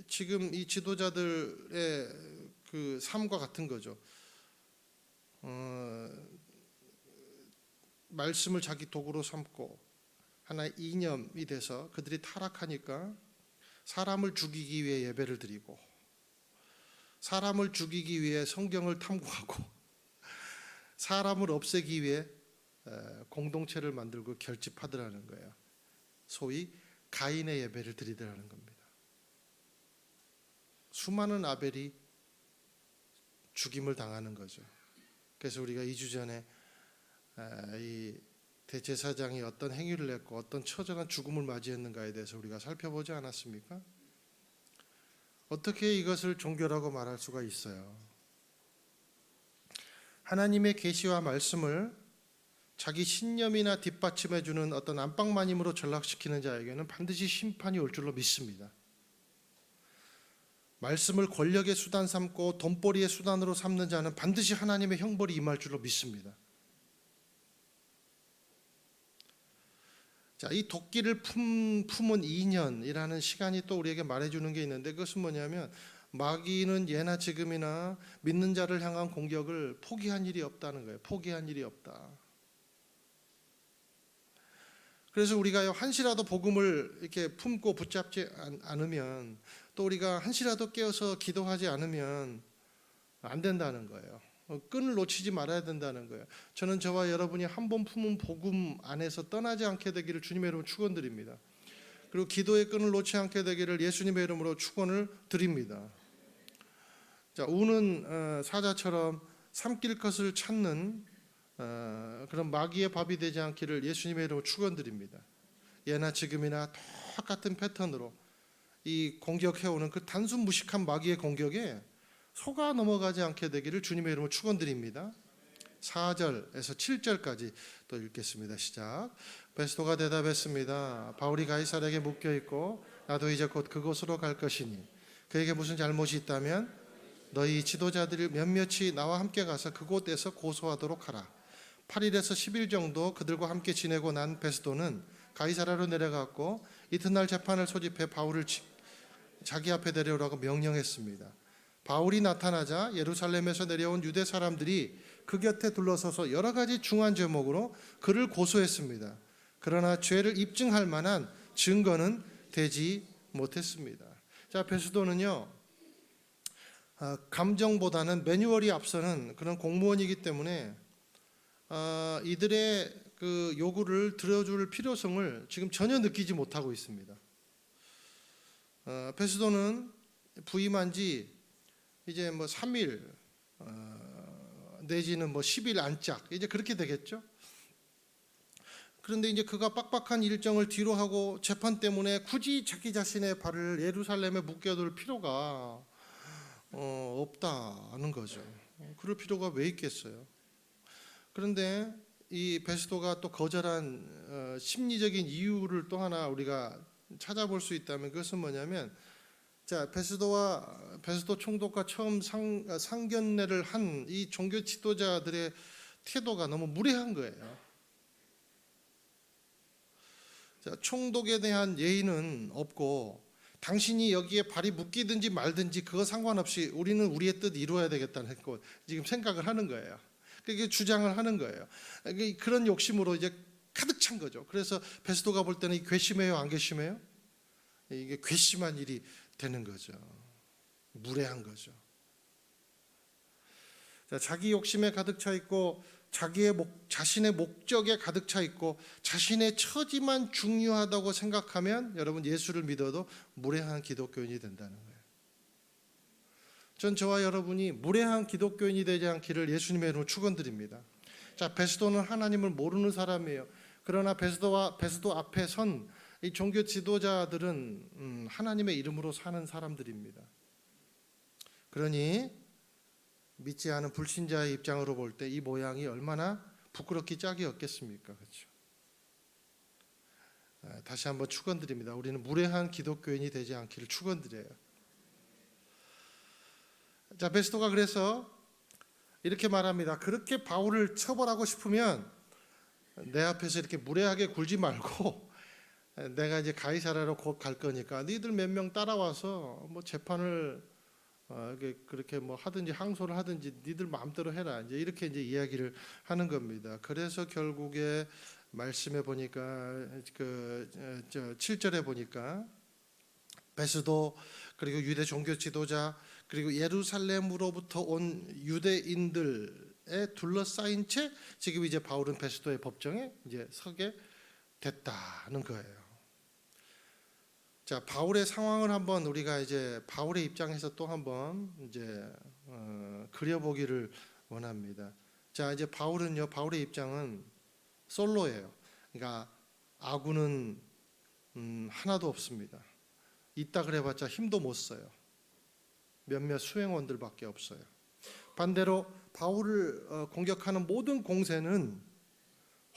지금 이 지도자들의 그 삶과 같은 거죠. 말씀을 자기 도구로 삼고 하나의 이념이 돼서 그들이 타락하니까 사람을 죽이기 위해 예배를 드리고, 사람을 죽이기 위해 성경을 탐구하고, 사람을 없애기 위해 공동체를 만들고 결집하더라는 거예요. 소위 가인의 예배를 드리더라는 겁니다. 수많은 아벨이 죽임을 당하는 거죠. 그래서 우리가 2주 전에 이 대제사장이 어떤 행위를 했고 어떤 처절한 죽음을 맞이했는가에 대해서 우리가 살펴보지 않았습니까? 어떻게 이것을 종교라고 말할 수가 있어요? 하나님의 계시와 말씀을 자기 신념이나 뒷받침해주는 어떤 안방마님으로 전락시키는 자에게는 반드시 심판이 올 줄로 믿습니다. 말씀을 권력의 수단 삼고 돈벌이의 수단으로 삼는 자는 반드시 하나님의 형벌이 임할 줄로 믿습니다. 자, 이 도끼를 품은 2년이라는 시간이 또 우리에게 말해주는 게 있는데, 그것은 뭐냐면 마귀는 예나 지금이나 믿는 자를 향한 공격을 포기한 일이 없다는 거예요. 포기한 일이 없다. 그래서 우리가 한시라도 복음을 이렇게 품고 붙잡지 않으면, 또 우리가 한시라도 깨어서 기도하지 않으면 안 된다는 거예요. 끈을 놓치지 말아야 된다는 거예요. 저는 저와 여러분이 한 번 품은 복음 안에서 떠나지 않게 되기를 주님의 이름으로 축원드립니다. 그리고 기도의 끈을 놓지 않게 되기를 예수님의 이름으로 축원을 드립니다. 자, 우는 사자처럼 삼킬 것을 찾는 그런 마귀의 밥이 되지 않기를 예수님의 이름으로 축원드립니다. 예나 지금이나 똑같은 패턴으로 이 공격해오는 그 단순 무식한 마귀의 공격에 속아 넘어가지 않게 되기를 주님의 이름으로 축원드립니다. 4절에서 7절까지 또 읽겠습니다. 시작. 베스도가 대답했습니다. 바울이 가이사랴에게 묶여 있고 나도 이제 곧 그곳으로 갈 것이니 그에게 무슨 잘못이 있다면 너희 지도자들이 몇몇이 나와 함께 가서 그곳에서 고소하도록 하라. 8일에서 10일 정도 그들과 함께 지내고 난 베스도는 가이사랴로 내려갔고 이튿날 재판을 소집해 바울을 자기 앞에 데려오라고 명령했습니다. 바울이 나타나자 예루살렘에서 내려온 유대 사람들이 그 곁에 둘러서서 여러 가지 중한 제목으로 그를 고소했습니다. 그러나 죄를 입증할 만한 증거는 되지 못했습니다. 자, 베스도는요, 감정보다는 매뉴얼이 앞서는 그런 공무원이기 때문에 이들의 그 요구를 들어줄 필요성을 지금 전혀 느끼지 못하고 있습니다. 베스도는 부임한 지 이제 뭐 3일 내지는 뭐 10일 안짝 이제 그렇게 되겠죠. 그런데 이제 그가 빡빡한 일정을 뒤로 하고 재판 때문에 굳이 자기 자신의 발을 예루살렘에 묶여둘 필요가 없다는 거죠. 그럴 필요가 왜 있겠어요. 그런데 이 베스도가 또 거절한 심리적인 이유를 또 하나 우리가 찾아볼 수 있다면, 그것은 뭐냐면, 자, 베스도 총독과 처음 상견례를 한 이 종교 지도자들의 태도가 너무 무례한 거예요. 자, 총독에 대한 예의는 없고 당신이 여기에 발이 묶이든지 말든지 그거 상관없이 우리는 우리의 뜻 이루어야 되겠다는 거 지금 생각을 하는 거예요. 그게 주장을 하는 거예요. 그런 욕심으로 이제 가득 찬 거죠. 그래서 베스도가 볼 때는 괘씸해요, 안 괘씸해요? 이게 괘씸한 일이 되는 거죠. 무례한 거죠. 자, 자기 욕심에 가득 차 있고 자신의 목적에 가득 차 있고 자신의 처지만 중요하다고 생각하면 여러분 예수를 믿어도 무례한 기독교인이 된다는 거예요. 전 저와 여러분이 무례한 기독교인이 되지 않기를 예수님의 이름으로 축원드립니다. 자, 베스도는 하나님을 모르는 사람이에요. 그러나 베스도 앞에 선 이 종교 지도자들은 하나님의 이름으로 사는 사람들입니다. 그러니 믿지 않은 불신자의 입장으로 볼 때 이 모양이 얼마나 부끄럽기 짝이 없겠습니까? 그렇죠? 다시 한번 축원드립니다. 우리는 무례한 기독교인이 되지 않기를 축원드려요. 자, 베스도가 그래서 이렇게 말합니다. 그렇게 바울을 처벌하고 싶으면 내 앞에서 이렇게 무례하게 굴지 말고 내가 이제 가이사랴로 곧 갈 거니까 너희들 몇 명 따라와서 뭐 재판을 그렇게 뭐 하든지 항소를 하든지 니들 마음대로 해라. 이제 이렇게 이제 이야기를 하는 겁니다. 그래서 결국에 말씀해 보니까 그 7절에 보니까 베스도 그리고 유대 종교 지도자 그리고 예루살렘으로부터 온 유대인들에 둘러싸인 채 지금 이제 바울은 베스도의 법정에 이제 서게 됐다는 거예요. 자, 바울의 상황을 한번 우리가 이제 바울의 입장에서 또 한번 이제 그려보기를 원합니다. 자, 이제 바울의 입장은 솔로예요. 그러니까 아군은 하나도 없습니다. 있다 그래봤자 힘도 못 써요. 몇몇 수행원들밖에 없어요. 반대로 바울을 공격하는 모든 공세는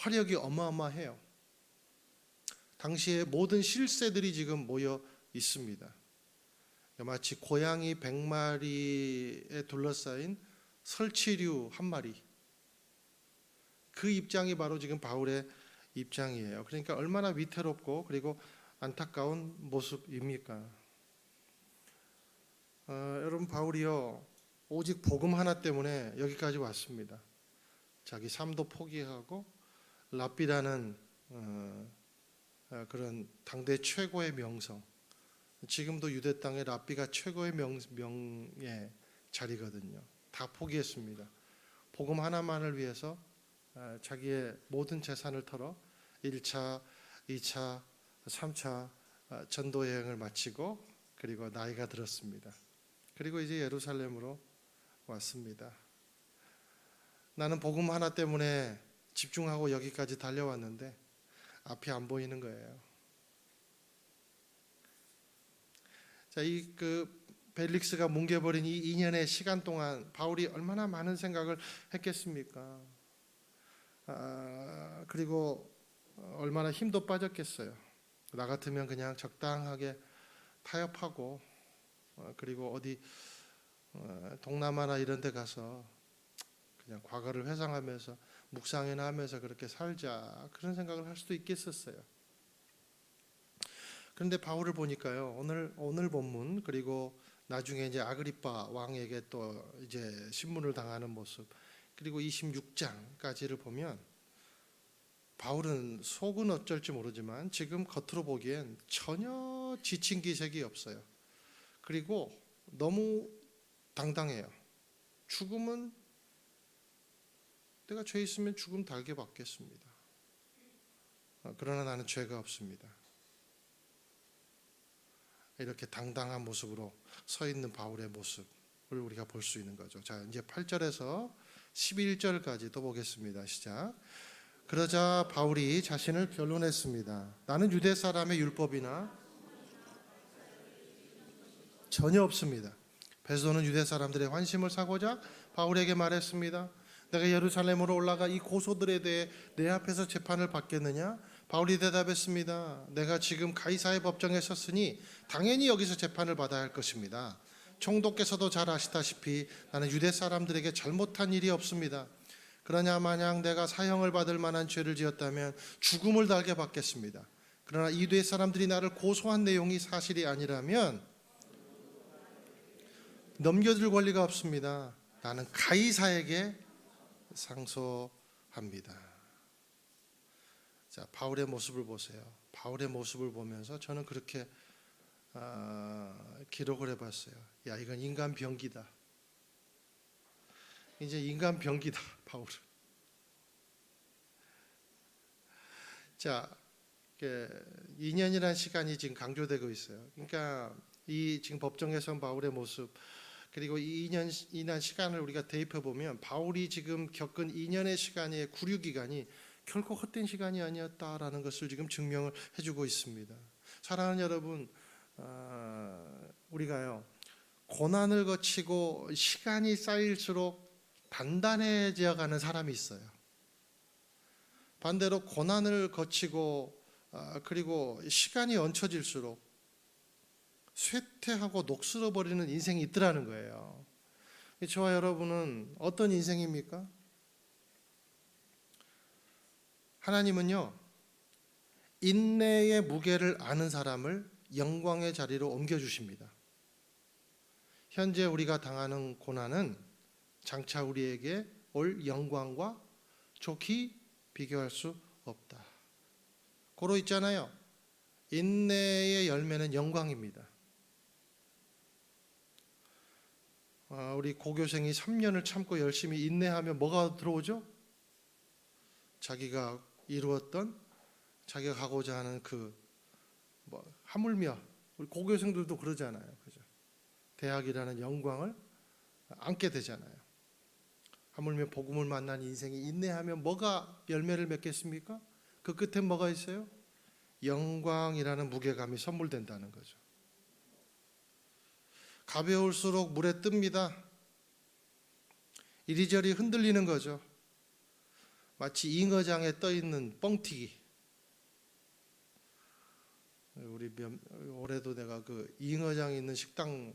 화력이 어마어마해요. 당시에 모든 실세들이 지금 모여 있습니다. 마치 고양이 100마리에 둘러싸인 설치류 한 마리. 그 입장이 바로 지금 바울의 입장이에요. 그러니까 얼마나 위태롭고 그리고 안타까운 모습입니까? 여러분, 바울이요 오직 복음 하나 때문에 여기까지 왔습니다. 자기 삶도 포기하고 랍비라는 그런 당대 최고의 명성, 지금도 유대 땅의 랍비가 최고의 명의 자리거든요. 다 포기했습니다. 복음 하나만을 위해서 자기의 모든 재산을 털어 1차, 2차, 3차 전도 여행을 마치고 그리고 나이가 들었습니다. 그리고 이제 예루살렘으로 왔습니다. 나는 복음 하나 때문에 집중하고 여기까지 달려왔는데 앞이 안 보이는 거예요. 자, 이 벨릭스가 뭉개버린 이 2년의 시간 동안 바울이 얼마나 많은 생각을 했겠습니까? 그리고 얼마나 힘도 빠졌겠어요. 나 같으면 그냥 적당하게 타협하고 그리고 어디 동남아나 이런 데 가서 그냥 과거를 회상하면서 묵상이나 하면서 그렇게 살자, 그런 생각을 할 수도 있겠었어요. 그런데 바울을 보니까요, 오늘 본문 그리고 나중에 이제 아그리파 왕에게 또 이제 신문을 당하는 모습, 그리고 26장까지를 보면 바울은 속은 어쩔지 모르지만 지금 겉으로 보기엔 전혀 지친 기색이 없어요. 그리고 너무 당당해요. 죽음은 내가 죄 있으면 죽음 달게 받겠습니다. 그러나 나는 죄가 없습니다. 이렇게 당당한 모습으로 서 있는 바울의 모습을 우리가 볼 수 있는 거죠. 자, 이제 8절에서 11절까지 또 보겠습니다. 시작. 그러자 바울이 자신을 변론했습니다. 나는 유대 사람의 율법이나 전혀 없습니다. 베드로는 유대 사람들의 환심을 사고자 바울에게 말했습니다. 내가 예루살렘으로 올라가 이 고소들에 대해 내 앞에서 재판을 받겠느냐? 바울이 대답했습니다. 내가 지금 가이사의 법정에 섰으니 당연히 여기서 재판을 받아야 할 것입니다. 총독께서도 잘 아시다시피 나는 유대 사람들에게 잘못한 일이 없습니다. 그러냐 마냥 내가 사형을 받을 만한 죄를 지었다면 죽음을 달게 받겠습니다. 그러나 이 유대 사람들이 나를 고소한 내용이 사실이 아니라면 넘겨줄 권리가 없습니다. 나는 가이사에게 상소합니다. 자, 바울의 모습을 보세요. 바울의 모습을 보면서 저는 그렇게 기록을 해봤어요. 야, 이건 인간 병기다. 이제 인간 병기다, 바울은. 자, 2년이라는 시간이 지금 강조되고 있어요. 그러니까 이 지금 법정에 선 바울의 모습, 그리고 이 2년이라는 시간을 우리가 대입해 보면 바울이 지금 겪은 2년의 시간의 구류 기간이 결코 헛된 시간이 아니었다라는 것을 지금 증명을 해주고 있습니다. 사랑하는 여러분, 우리가요 고난을 거치고 시간이 쌓일수록 단단해져가는 사람이 있어요. 반대로 고난을 거치고 그리고 시간이 얹혀질수록 쇠퇴하고 녹슬어버리는 인생이 있더라는 거예요. 저와 여러분은 어떤 인생입니까? 하나님은요 인내의 무게를 아는 사람을 영광의 자리로 옮겨주십니다. 현재 우리가 당하는 고난은 장차 우리에게 올 영광과 좋게 비교할 수 없다. 고로 있잖아요. 인내의 열매는 영광입니다. 우리 고교생이 3년을 참고 열심히 인내하면 뭐가 들어오죠? 자기가 이루었던, 자기가 가고자 하는 하물며 우리 고교생들도 그러잖아요. 그죠? 대학이라는 영광을 안게 되잖아요. 하물며 복음을 만난 인생이 인내하면 뭐가 열매를 맺겠습니까? 그 끝에 뭐가 있어요? 영광이라는 무게감이 선물된다는 거죠. 가벼울수록 물에 뜹니다. 이리저리 흔들리는 거죠. 마치 잉어장에 떠 있는 뻥튀기. 우리 올해도 내가 그 잉어장에 있는 식당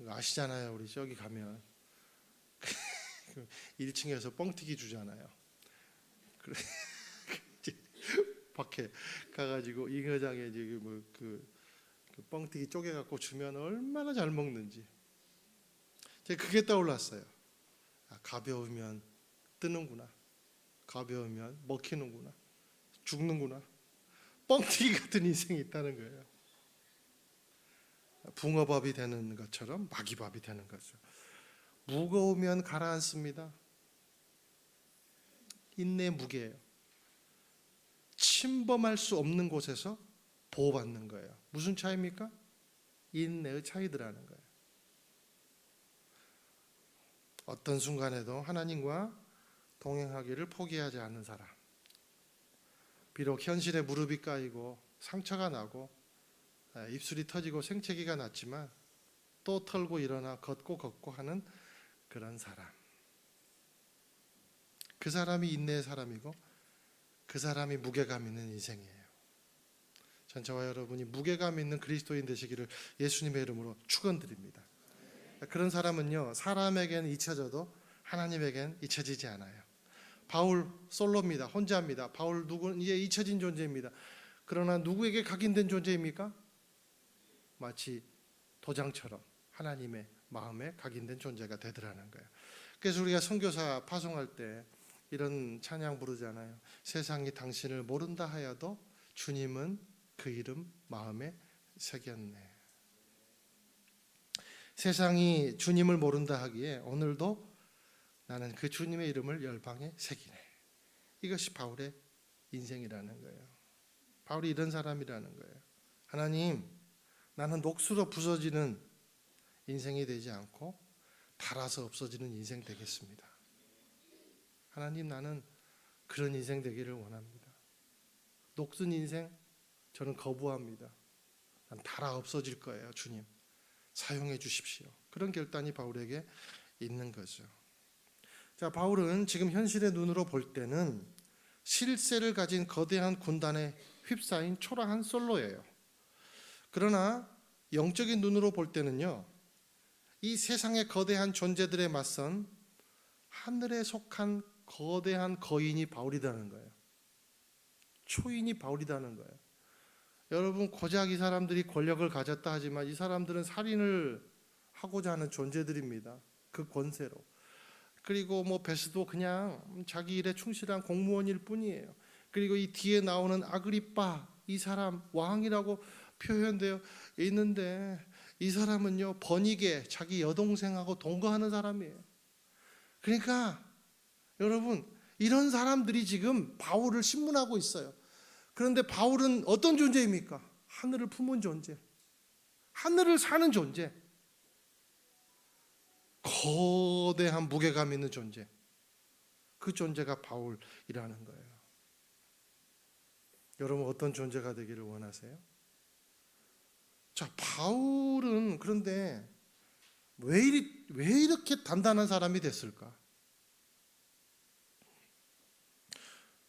아시잖아요. 우리 저기 가면 1층에서 뻥튀기 주잖아요. 그래 밖에 가가지고 잉어장에 지금 뭐그 뻥튀기 쪼개갖고 주면 얼마나 잘 먹는지. 제가 그게 떠올랐어요. 아, 가벼우면 뜨는구나. 가벼우면 먹히는구나. 죽는구나. 뻥튀기 같은 인생이 있다는 거예요. 붕어밥이 되는 것처럼 마귀밥이 되는 거죠. 무거우면 가라앉습니다. 인내 무게예요. 침범할 수 없는 곳에서 보호받는 거예요. 무슨 차이입니까? 인내의 차이더라는 거예요. 어떤 순간에도 하나님과 동행하기를 포기하지 않는 사람. 비록 현실에 무릎이 까이고 상처가 나고 입술이 터지고 생채기가 났지만 또 털고 일어나 걷고 하는 그런 사람. 그 사람이 인내의 사람이고 그 사람이 무게감 있는 인생이에요. 전 저와 여러분이 무게감 있는 그리스도인 되시기를 예수님의 이름으로 축원드립니다. 그런 사람은요, 사람에게는 잊혀져도 하나님에게는 잊혀지지 않아요. 바울 솔로입니다. 혼자입니다. 바울 누구는 이제 잊혀진 존재입니다. 그러나 누구에게 각인된 존재입니까? 마치 도장처럼 하나님의 마음에 각인된 존재가 되더라는 거예요. 그래서 우리가 선교사 파송할 때 이런 찬양 부르잖아요. 세상이 당신을 모른다 하여도 주님은 그 이름 마음에 새겼네. 세상이 주님을 모른다 하기에 오늘도 나는 그 주님의 이름을 열방에 새기네. 이것이 바울의 인생이라는 거예요. 바울이 이런 사람이라는 거예요. 하나님, 나는 녹수로 부서지는 인생이 되지 않고 닳아서 없어지는 인생 되겠습니다. 하나님, 나는 그런 인생 되기를 원합니다. 녹슨 인생 저는 거부합니다. 난 닳아 없어질 거예요. 주님, 사용해 주십시오. 그런 결단이 바울에게 있는 거죠. 자, 바울은 지금 현실의 눈으로 볼 때는 실세를 가진 거대한 군단에 휩싸인 초라한 솔로예요. 그러나 영적인 눈으로 볼 때는요, 이 세상의 거대한 존재들에 맞선 하늘에 속한 거대한 거인이 바울이라는 거예요. 초인이 바울이라는 거예요. 여러분, 고작 이 사람들이 권력을 가졌다 하지만 이 사람들은 살인을 하고자 하는 존재들입니다. 그 권세로. 그리고 뭐 베스도 그냥 자기 일에 충실한 공무원일 뿐이에요. 그리고 이 뒤에 나오는 아그리빠, 이 사람 왕이라고 표현되어 있는데 이 사람은요, 번이게 자기 여동생하고 동거하는 사람이에요. 그러니까 여러분, 이런 사람들이 지금 바울을 신문하고 있어요. 그런데 바울은 어떤 존재입니까? 하늘을 품은 존재, 하늘을 사는 존재, 거대한 무게감 있는 존재. 그 존재가 바울이라는 거예요. 여러분, 어떤 존재가 되기를 원하세요? 자, 바울은 그런데 왜 이렇게 단단한 사람이 됐을까?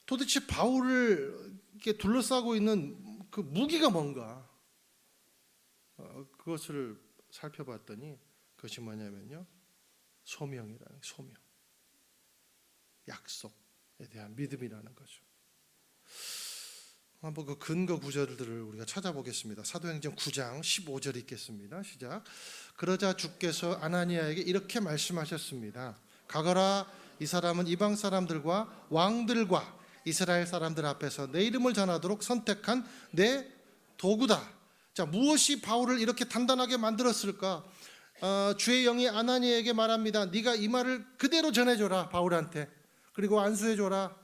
도대체 바울을 이렇게 둘러싸고 있는 그 무기가 뭔가? 그것을 살펴봤더니 그것이 뭐냐면요, 소명이라는, 소명, 약속에 대한 믿음이라는 거죠. 한번 그 근거 구절들을 우리가 찾아보겠습니다. 사도행전 9장 15절 읽겠습니다. 시작. 그러자 주께서 아나니아에게 이렇게 말씀하셨습니다. 가거라, 이 사람은 이방 사람들과 왕들과 이스라엘 사람들 앞에서 내 이름을 전하도록 선택한 내 도구다. 자, 무엇이 바울을 이렇게 단단하게 만들었을까? 주의 영이 아나니아에게 말합니다. 네가 이 말을 그대로 전해줘라, 바울한테. 그리고 안수해줘라.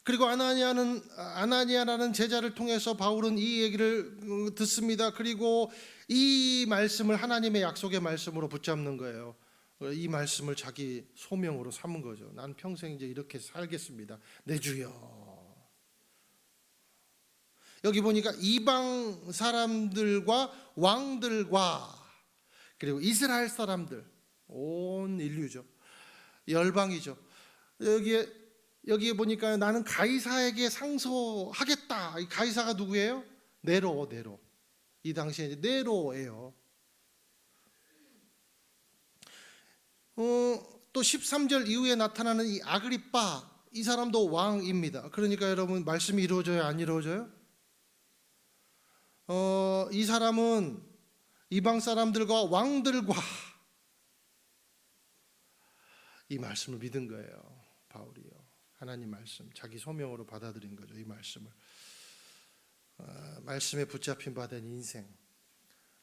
그리고 아나니아라는 제자를 통해서 바울은 이 얘기를 듣습니다. 그리고 이 말씀을 하나님의 약속의 말씀으로 붙잡는 거예요. 이 말씀을 자기 소명으로 삼은 거죠. 난 평생 이제 이렇게 살겠습니다. 내 주여. 여기 보니까 이방 사람들과 왕들과 그리고 이스라엘 사람들, 온 인류죠. 열방이죠. 여기에 여기에 보니까 나는 가이사에게 상소하겠다. 이 가이사가 누구예요? 네로. 이 당시에 이제 네로예요. 또 13절 이후에 나타나는 이 아그리빠, 이 사람도 왕입니다. 그러니까 여러분, 말씀이 이루어져요, 안 이루어져요? 이 사람은 이방 사람들과 왕들과 이 말씀을 믿은 거예요. 바울이요. 하나님 말씀, 자기 소명으로 받아들인 거죠. 이 말씀을. 말씀에 붙잡힌 바 된 인생.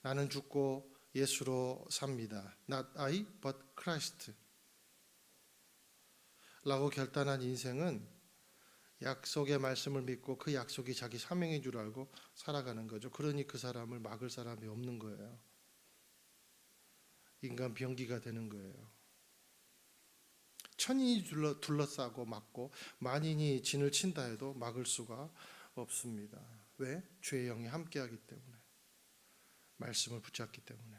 나는 죽고 예수로 삽니다. Not I, but Christ. 라고 결단한 인생은 약속의 말씀을 믿고 그 약속이 자기 사명인 줄 알고 살아가는 거죠. 그러니 그 사람을 막을 사람이 없는 거예요. 인간 병기가 되는 거예요. 천인이 둘러싸고 막고 만인이 진을 친다 해도 막을 수가 없습니다. 왜? 주의 영이 함께하기 때문에, 말씀을 붙잡기 때문에.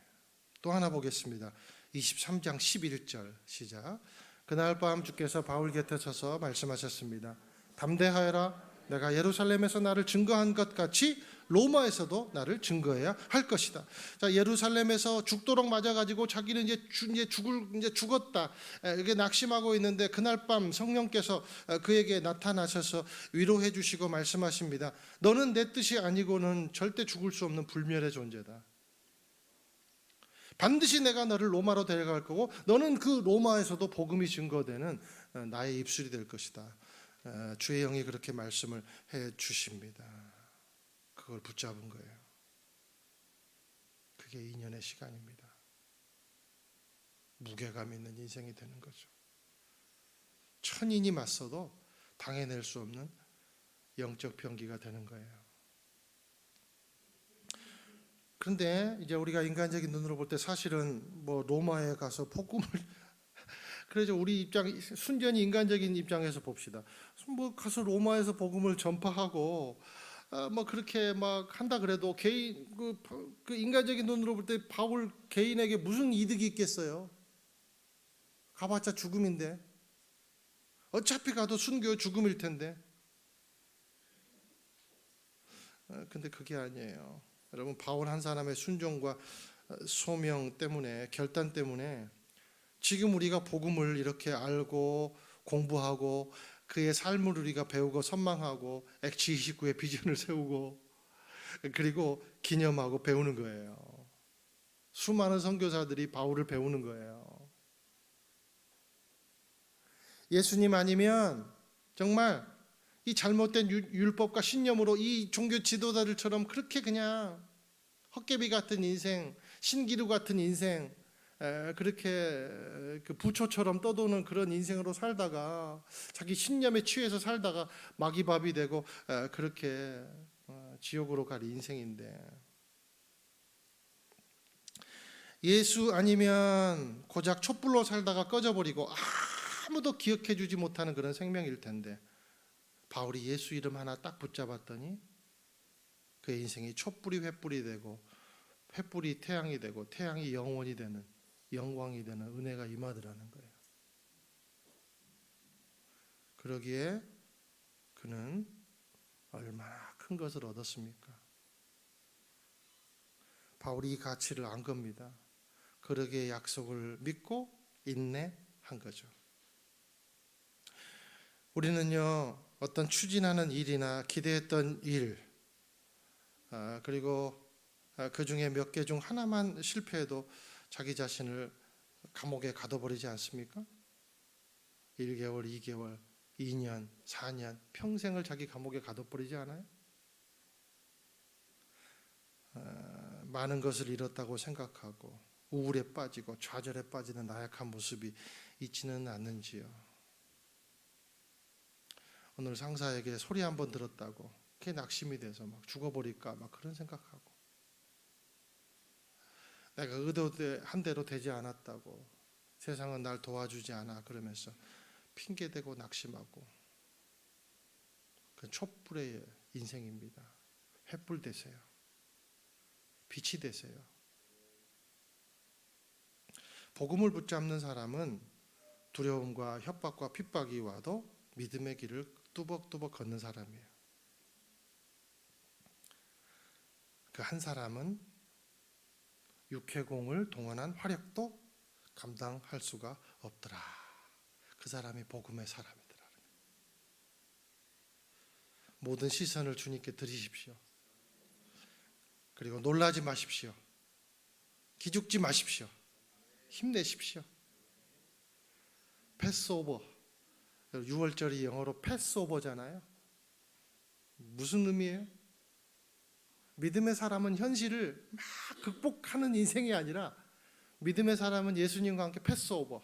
또 하나 보겠습니다. 23장 11절 시작. 그날 밤 주께서 바울 곁에 서서 말씀하셨습니다. 담대하여라. 내가 예루살렘에서 나를 증거한 것 같이 로마에서도 나를 증거해야 할 것이다. 자, 예루살렘에서 죽도록 맞아가지고 자기는 이제 죽었다. 이게 낙심하고 있는데 그날 밤 성령께서 그에게 나타나셔서 위로해 주시고 말씀하십니다. 너는 내 뜻이 아니고는 절대 죽을 수 없는 불멸의 존재다. 반드시 내가 너를 로마로 데려갈 거고 너는 그 로마에서도 복음이 증거되는 나의 입술이 될 것이다. 주의 영이 그렇게 말씀을 해 주십니다. 그걸 붙잡은 거예요. 그게 2년의 시간입니다. 무게감 있는 인생이 되는 거죠. 천인이 맞서도 당해낼 수 없는 영적 병기가 되는 거예요. 그런데 이제 우리가 인간적인 눈으로 볼 때 사실은 뭐 로마에 가서 복음을 그래서 우리 입장, 순전히 인간적인 입장에서 봅시다. 뭐 가서 로마에서 복음을 전파하고 뭐 그렇게 막 한다 그래도 개인 그 인간적인 눈으로 볼 때 바울 개인에게 무슨 이득이 있겠어요? 가봤자 죽음인데, 어차피 가도 순교 죽음일 텐데. 근데 그게 아니에요. 여러분, 바울 한 사람의 순종과 소명 때문에, 결단 때문에 지금 우리가 복음을 이렇게 알고 공부하고 그의 삶을 우리가 배우고 선망하고 액치 29의 비전을 세우고 그리고 기념하고 배우는 거예요. 수많은 선교사들이 바울을 배우는 거예요. 예수님 아니면 정말 이 잘못된 율법과 신념으로 이 종교 지도자들처럼 그렇게 그냥 헛개비 같은 인생, 신기루 같은 인생, 그렇게 그 부초처럼 떠도는 그런 인생으로 살다가 자기 신념에 취해서 살다가 마귀밥이 되고 그렇게 지옥으로 갈 인생인데, 예수 아니면 고작 촛불로 살다가 꺼져버리고 아무도 기억해주지 못하는 그런 생명일 텐데, 바울이 예수 이름 하나 딱 붙잡았더니 그의 인생이 촛불이 횃불이 되고 횃불이 태양이 되고 태양이 영원이 되는, 영광이 되는 은혜가 임하더라는 거예요. 그러기에 그는 얼마나 큰 것을 얻었습니까? 바울이 이 가치를 안 겁니다. 그러기에 약속을 믿고 인내한 거죠. 우리는요, 어떤 추진하는 일이나 기대했던 일, 그리고 그 중에 몇 개 중 하나만 실패해도 자기 자신을 감옥에 가둬버리지 않습니까? 1개월, 2개월, 2년, 4년, 평생을 자기 감옥에 가둬버리지 않아요? 많은 것을 잃었다고 생각하고 우울에 빠지고 좌절에 빠지는 나약한 모습이 있지는 않는지요. 오늘 상사에게 소리 한번 들었다고 그게 낙심이 돼서 막 죽어버릴까 막 그런 생각하고, 내가 의도한 대로 되지 않았다고, 세상은 날 도와주지 않아 그러면서 핑계대고 낙심하고, 그 촛불의 인생입니다. 횃불 되세요. 빛이 되세요. 복음을 붙잡는 사람은 두려움과 협박과 핍박이 와도 믿음의 길을 뚜벅뚜벅 걷는 사람이에요. 그 한 사람은 육해공을 동원한 화력도 감당할 수가 없더라. 그 사람이 복음의 사람이더라. 모든 시선을 주님께 드리십시오. 그리고 놀라지 마십시오. 기죽지 마십시오. 힘내십시오. 패스오버. 6월절이 영어로 패스오버잖아요. 무슨 의미예요? 믿음의 사람은 현실을 막 극복하는 인생이 아니라 믿음의 사람은 예수님과 함께 패스오버,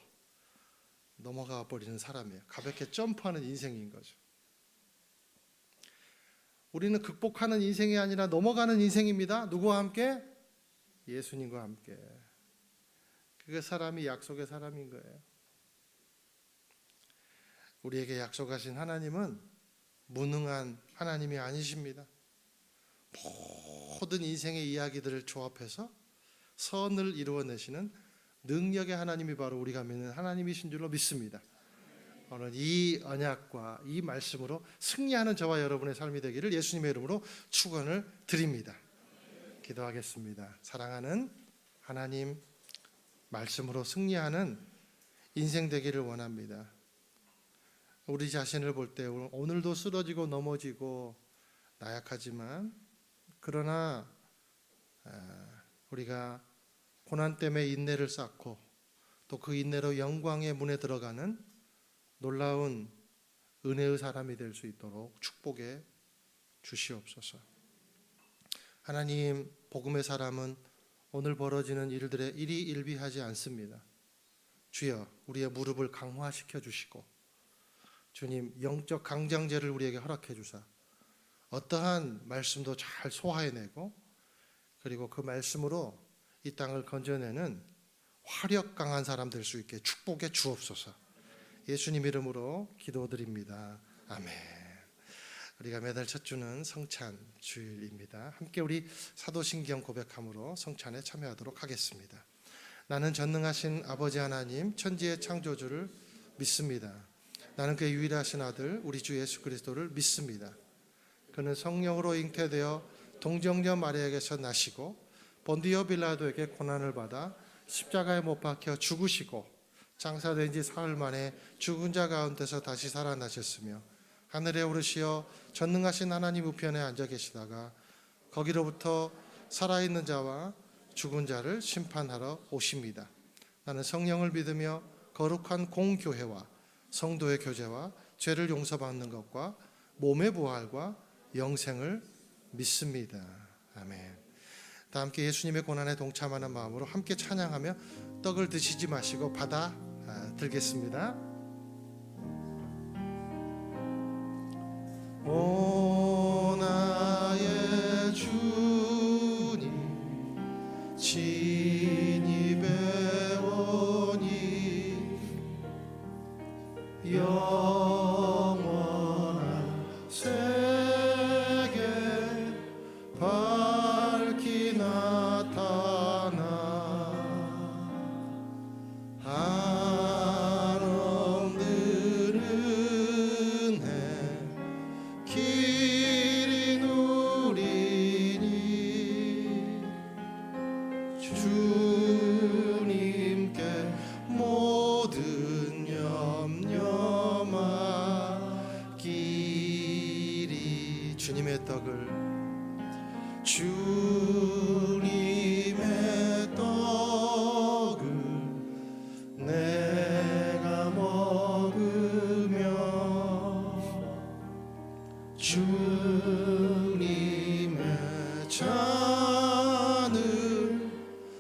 넘어가 버리는 사람이에요. 가볍게 점프하는 인생인 거죠. 우리는 극복하는 인생이 아니라 넘어가는 인생입니다. 누구와 함께? 예수님과 함께. 그게 사람이 약속의 사람인 거예요. 우리에게 약속하신 하나님은 무능한 하나님이 아니십니다. 모든 인생의 이야기들을 조합해서 선을 이루어내시는 능력의 하나님이 바로 우리가 믿는 하나님이신 줄로 믿습니다. 오늘 이 언약과 이 말씀으로 승리하는 저와 여러분의 삶이 되기를 예수님의 이름으로 축원을 드립니다. 기도하겠습니다. 사랑하는 하나님, 말씀으로 승리하는 인생 되기를 원합니다. 우리 자신을 볼 때 오늘도 쓰러지고 넘어지고 나약하지만, 그러나 우리가 고난 때문에 인내를 쌓고 또 그 인내로 영광의 문에 들어가는 놀라운 은혜의 사람이 될 수 있도록 축복해 주시옵소서. 하나님, 복음의 사람은 오늘 벌어지는 일들에 일희일비하지 않습니다. 주여, 우리의 무릎을 강화시켜 주시고 주님, 영적 강장제를 우리에게 허락해 주사 어떠한 말씀도 잘 소화해내고, 그리고 그 말씀으로 이 땅을 건져내는 화력 강한 사람 될 수 있게 축복해 주옵소서. 예수님 이름으로 기도드립니다. 아멘. 우리가 매달 첫 주는 성찬 주일입니다. 함께 우리 사도신경 고백함으로 성찬에 참여하도록 하겠습니다. 나는 전능하신 아버지 하나님, 천지의 창조주를 믿습니다. 나는 그의 유일하신 아들 우리 주 예수 그리스도를 믿습니다. 그는 성령으로 잉태되어 동정녀 마리아에게서 나시고 본디오 빌라도에게 고난을 받아 십자가에 못 박혀 죽으시고 장사된 지 사흘 만에 죽은 자 가운데서 다시 살아나셨으며 하늘에 오르시어 전능하신 하나님 우편에 앉아 계시다가 거기로부터 살아있는 자와 죽은 자를 심판하러 오십니다. 나는 성령을 믿으며 거룩한 공교회와 성도의 교제와 죄를 용서받는 것과 몸의 부활과 영생을 믿습니다. 아멘. 다 함께 예수님의 고난에 동참하는 마음으로 함께 찬양하며 떡을 드시지 마시고 받아 들겠습니다. 오 나의 주님, 친히 배우니 영원한 세계 밝히 나타나 한없는 은혜 길이 누리니 주님께 모든 염려 맡기리. 주님의 떡을 내가 먹으며 주님의 잔을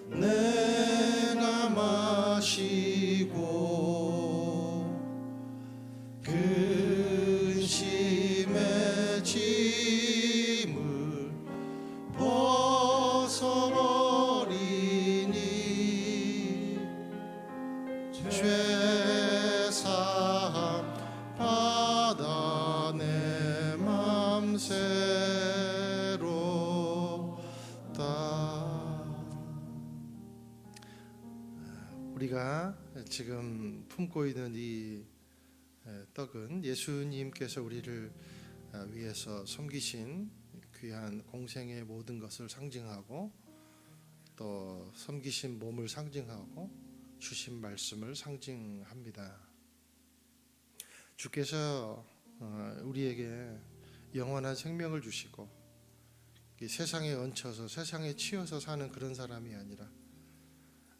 내가 마시고 근심의 짐을 벗어버리니 죄사함 받아 내 맘 새롭다. 우리가 지금 품고 있는 이 떡은 예수님께서 우리를 위해서 섬기신 귀한 공생의 모든 것을 상징하고 또 섬기신 몸을 상징하고 주신 말씀을 상징합니다. 주께서 우리에게 영원한 생명을 주시고 이 세상에 얹혀서 세상에 치여서 사는 그런 사람이 아니라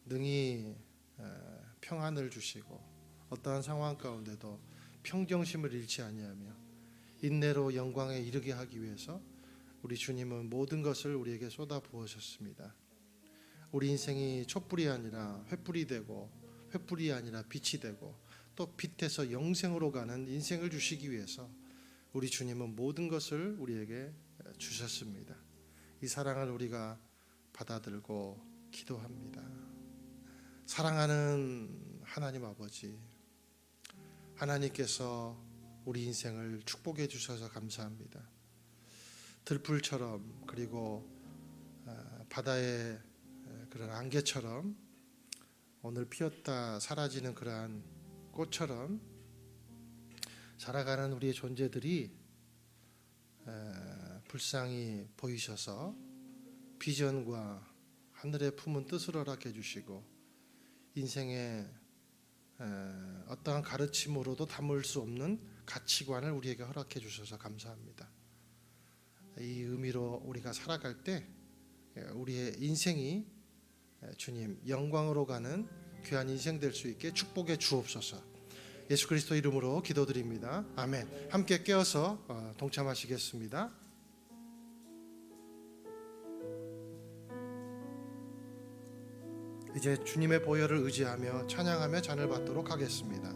능히 평안을 주시고 어떠한 상황 가운데도 평정심을 잃지 아니하며 인내로 영광에 이르게 하기 위해서 우리 주님은 모든 것을 우리에게 쏟아 부으셨습니다. 우리 인생이 촛불이 아니라 횃불이 되고 횃불이 아니라 빛이 되고 또 빛에서 영생으로 가는 인생을 주시기 위해서 우리 주님은 모든 것을 우리에게 주셨습니다. 이 사랑을 우리가 받아들고 기도합니다. 사랑하는 하나님 아버지, 하나님께서 우리 인생을 축복해 주셔서 감사합니다. 들풀처럼 그리고 바다의 그런 안개처럼 오늘 피었다 사라지는 그러한 꽃처럼 살아가는 우리의 존재들이 불쌍히 보이셔서 비전과 하늘의 품은 뜻을 허락해 주시고 인생의 어떠한 가르침으로도 담을 수 없는 가치관을 우리에게 허락해 주셔서 감사합니다. 이 의미로 우리가 살아갈 때 우리의 인생이 주님 영광으로 가는 귀한 인생 될 수 있게 축복해 주옵소서. 예수 그리스도 이름으로 기도드립니다. 아멘. 함께 깨어서 동참하시겠습니다. 이제 주님의 보혈을 의지하며 찬양하며 잔을 받도록 하겠습니다.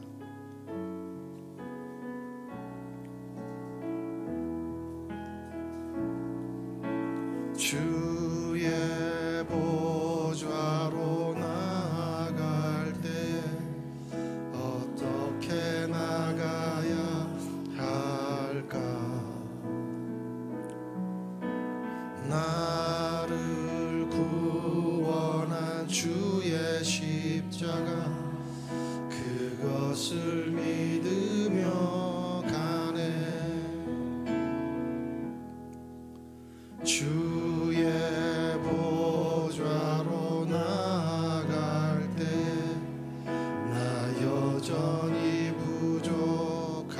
주의 보좌로 나아갈 때 어떻게 나가야 할까? 나를 구원한 주의 십자가 그것을 믿으며 가네. 주의 보좌로 나아갈 때 나 여전히 부족하나.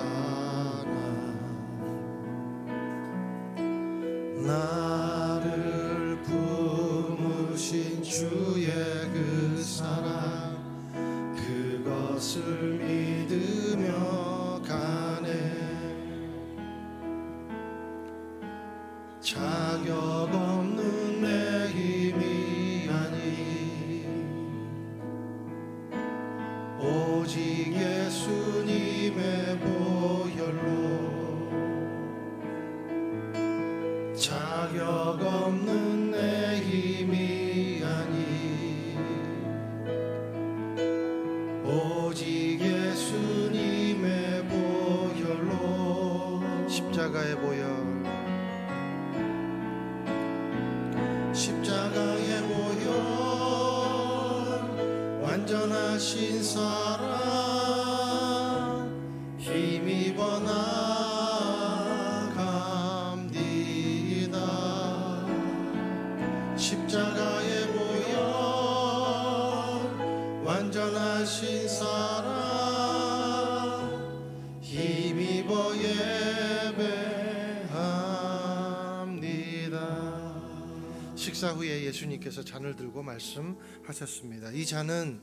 나를 품으신 주의 그 사랑 그것을 믿으며 가네. 자격 없는 내 힘이 아니 오직 예수님의 보혈로 자격 없는 내 힘이 아니 오직 예수님의 보혈로 십자가의 보혈 십자가의 보혈 완전하신 사랑 힘입어 나갑니다. 십자가의 보혈 완전하신 사랑 힘입어 식사 후에 예수님께서 잔을 들고 말씀하셨습니다. 이 잔은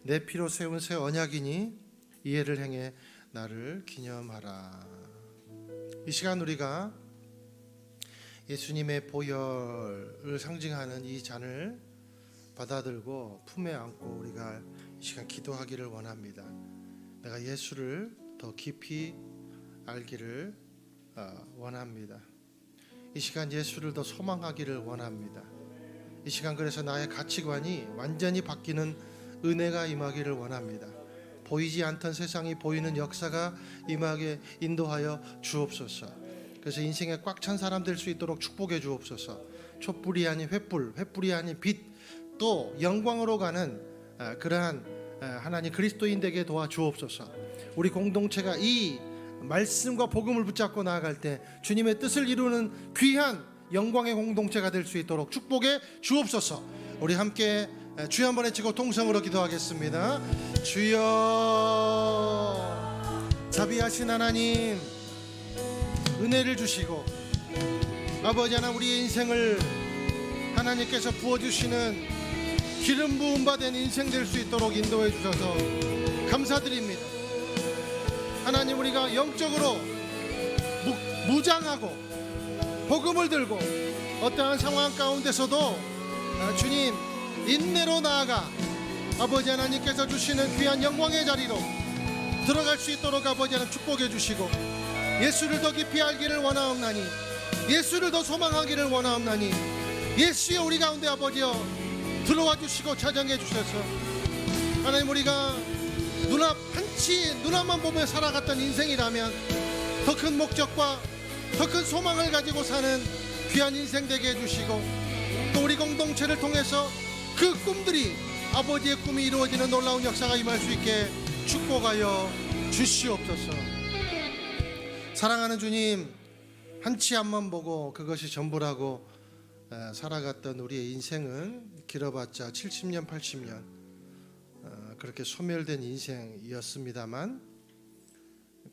내 피로 세운 새 언약이니 이해를 행해 나를 기념하라. 이 시간 우리가 예수님의 보혈을 상징하는 이 잔을 받아들고 품에 안고 우리가 이 시간 기도하기를 원합니다. 내가 예수를 더 깊이 알기를 원합니다. 이 시간 예수를 더 소망하기를 원합니다. 이 시간 그래서 나의 가치관이 완전히 바뀌는 은혜가 임하기를 원합니다. 보이지 않던 세상이 보이는 역사가 임하게 인도하여 주옵소서. 그래서 인생에 꽉 찬 사람 될 수 있도록 축복해 주옵소서. 촛불이 아닌 횃불, 횃불이 아닌 빛, 또 영광으로 가는 그러한 하나님 그리스도인 되게 도와주옵소서. 우리 공동체가 이 말씀과 복음을 붙잡고 나아갈 때 주님의 뜻을 이루는 귀한 영광의 공동체가 될 수 있도록 축복해 주옵소서. 우리 함께 주여 한번 외치고 통성으로 기도하겠습니다. 주여, 자비하신 하나님, 은혜를 주시고 아버지 하나님, 우리의 인생을 하나님께서 부어주시는 기름 부음 받은 인생 될 수 있도록 인도해 주셔서 감사드립니다. 하나님, 우리가 영적으로 무장하고 복음을 들고 어떠한 상황 가운데서도 주님 인내로 나아가 아버지 하나님께서 주시는 귀한 영광의 자리로 들어갈 수 있도록 아버지 하나님 축복해 주시고, 예수를 더 깊이 알기를 원하옵나니, 예수를 더 소망하기를 원하옵나니, 예수의 우리 가운데 아버지여 들어와 주시고 찾아내 주셔서 하나님, 우리가 눈앞만 보며 살아갔던 인생이라면 더 큰 목적과 더 큰 소망을 가지고 사는 귀한 인생 되게 해주시고, 또 우리 공동체를 통해서 그 꿈들이 아버지의 꿈이 이루어지는 놀라운 역사가 임할 수 있게 축복하여 주시옵소서. 사랑하는 주님, 한치 앞만 보고 그것이 전부라고 살아갔던 우리의 인생은 길어봤자 70년 80년 그렇게 소멸된 인생이었습니다만,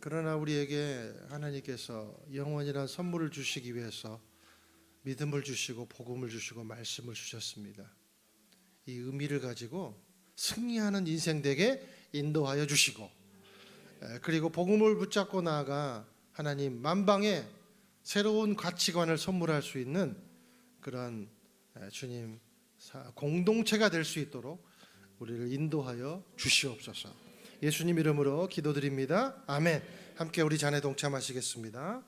그러나 우리에게 하나님께서 영원이란 선물을 주시기 위해서 믿음을 주시고 복음을 주시고 말씀을 주셨습니다. 이 의미를 가지고 승리하는 인생 되게 인도하여 주시고, 그리고 복음을 붙잡고 나아가 하나님 만방에 새로운 가치관을 선물할 수 있는 그런 주님 공동체가 될 수 있도록 우리를 인도하여 주시옵소서. 예수님 이름으로 기도드립니다. 아멘. 함께 우리 잔에 동참하시겠습니다.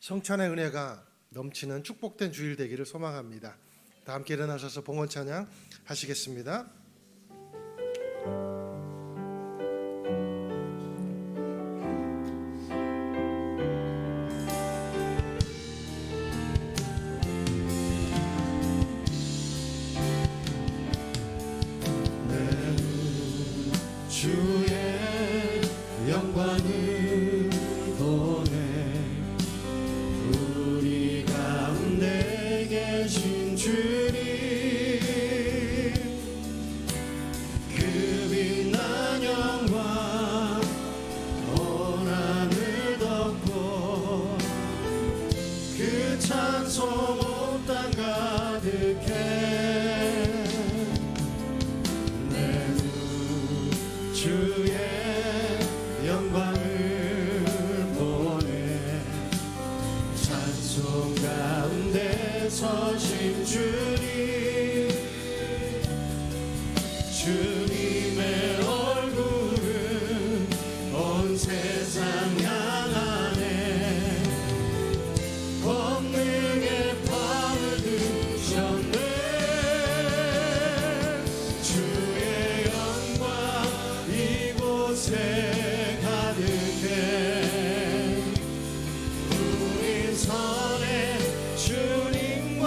성찬의 은혜가 넘치는 축복된 주일 되기를 소망합니다. 다 함께 일어나셔서 봉헌 찬양 하시겠습니다. 주의 영광을 보내 우리 가운데 계신 주님, 그 빛난 영광 온 하늘 덮고 그 찬송 온 땅 가득해 주의 영광을 보내 찬송 가운데 서신 주님, 주님의 얼굴은 온 세상 향하네 권능의 밤을 드셨네 주의 영광 이곳에 가득해 우린 선의 주님과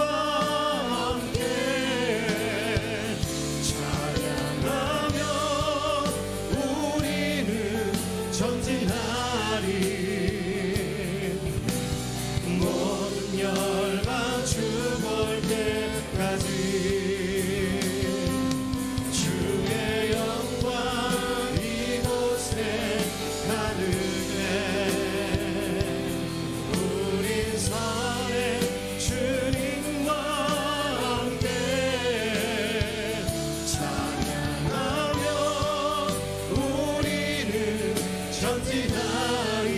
함께 찬양하며 우리는 전진하리 모든 열방 주볼 때까지 주의 영광 이곳에 가득해 우린 선의 주님과 함께 찬양하며 우리는 전진하리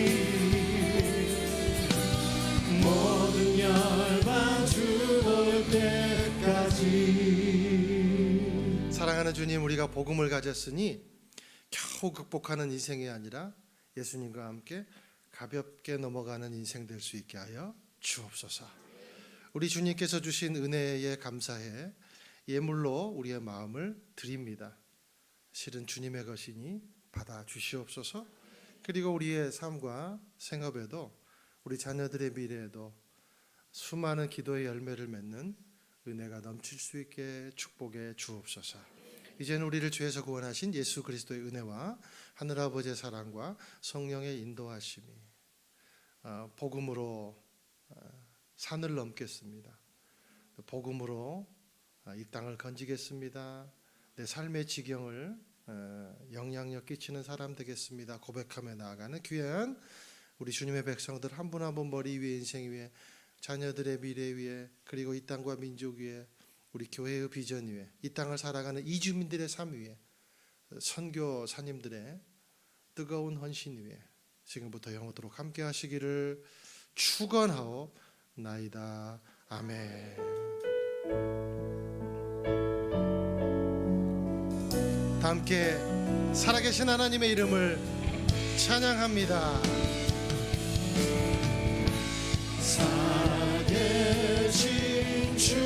모든 열방 주볼 때까지. 사랑하는 주님, 우리가 복음을 가졌으니 겨우 극복하는 인생이 아니라 예수님과 함께 가볍게 넘어가는 인생 될 수 있게 하여 주옵소서. 우리 주님께서 주신 은혜에 감사해 예물로 우리의 마음을 드립니다. 실은 주님의 것이니 받아 주시옵소서. 그리고 우리의 삶과 생업에도 우리 자녀들의 미래에도 수많은 기도의 열매를 맺는 은혜가 넘칠 수 있게 축복해 주옵소서. 이제는 우리를 죄에서 구원하신 예수 그리스도의 은혜와 하늘아버지의 사랑과 성령의 인도하심이 복음으로 산을 넘겠습니다. 복음으로 이 땅을 건지겠습니다. 내 삶의 지경을 영향력 끼치는 사람 되겠습니다. 고백하며 나아가는 귀한 우리 주님의 백성들 한 분 한 분 머리 위에, 인생 위에, 자녀들의 미래 위에, 그리고 이 땅과 민족 위에, 우리 교회의 비전 위에, 이 땅을 살아가는 이주민들의 삶 위에, 선교사님들의 뜨거운 헌신 위에 지금부터 영원토록 함께 하시기를 축원하옵나이다. 아멘. 다 함께 살아계신 하나님의 이름을 찬양합니다. 살아계신 주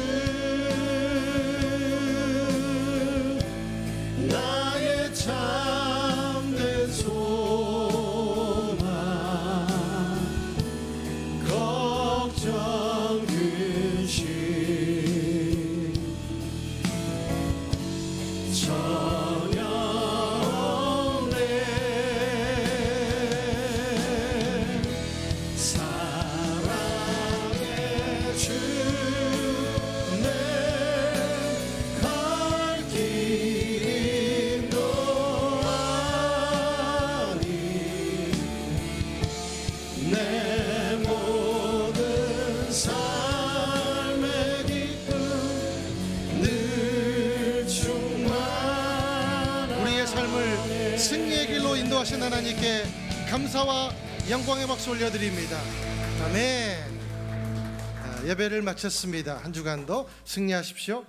나의 참된 소망 걱정 근심 전혀 없네. 사랑의 주 내 갈 길임도 아니 내 모든 삶의 기쁨 늘 충만하네. 우리의 삶을 승리의 길로 인도하신 하나님께 감사와 영광의 박수 올려드립니다. 아멘. 예배를 마쳤습니다. 한 주간도 승리하십시오.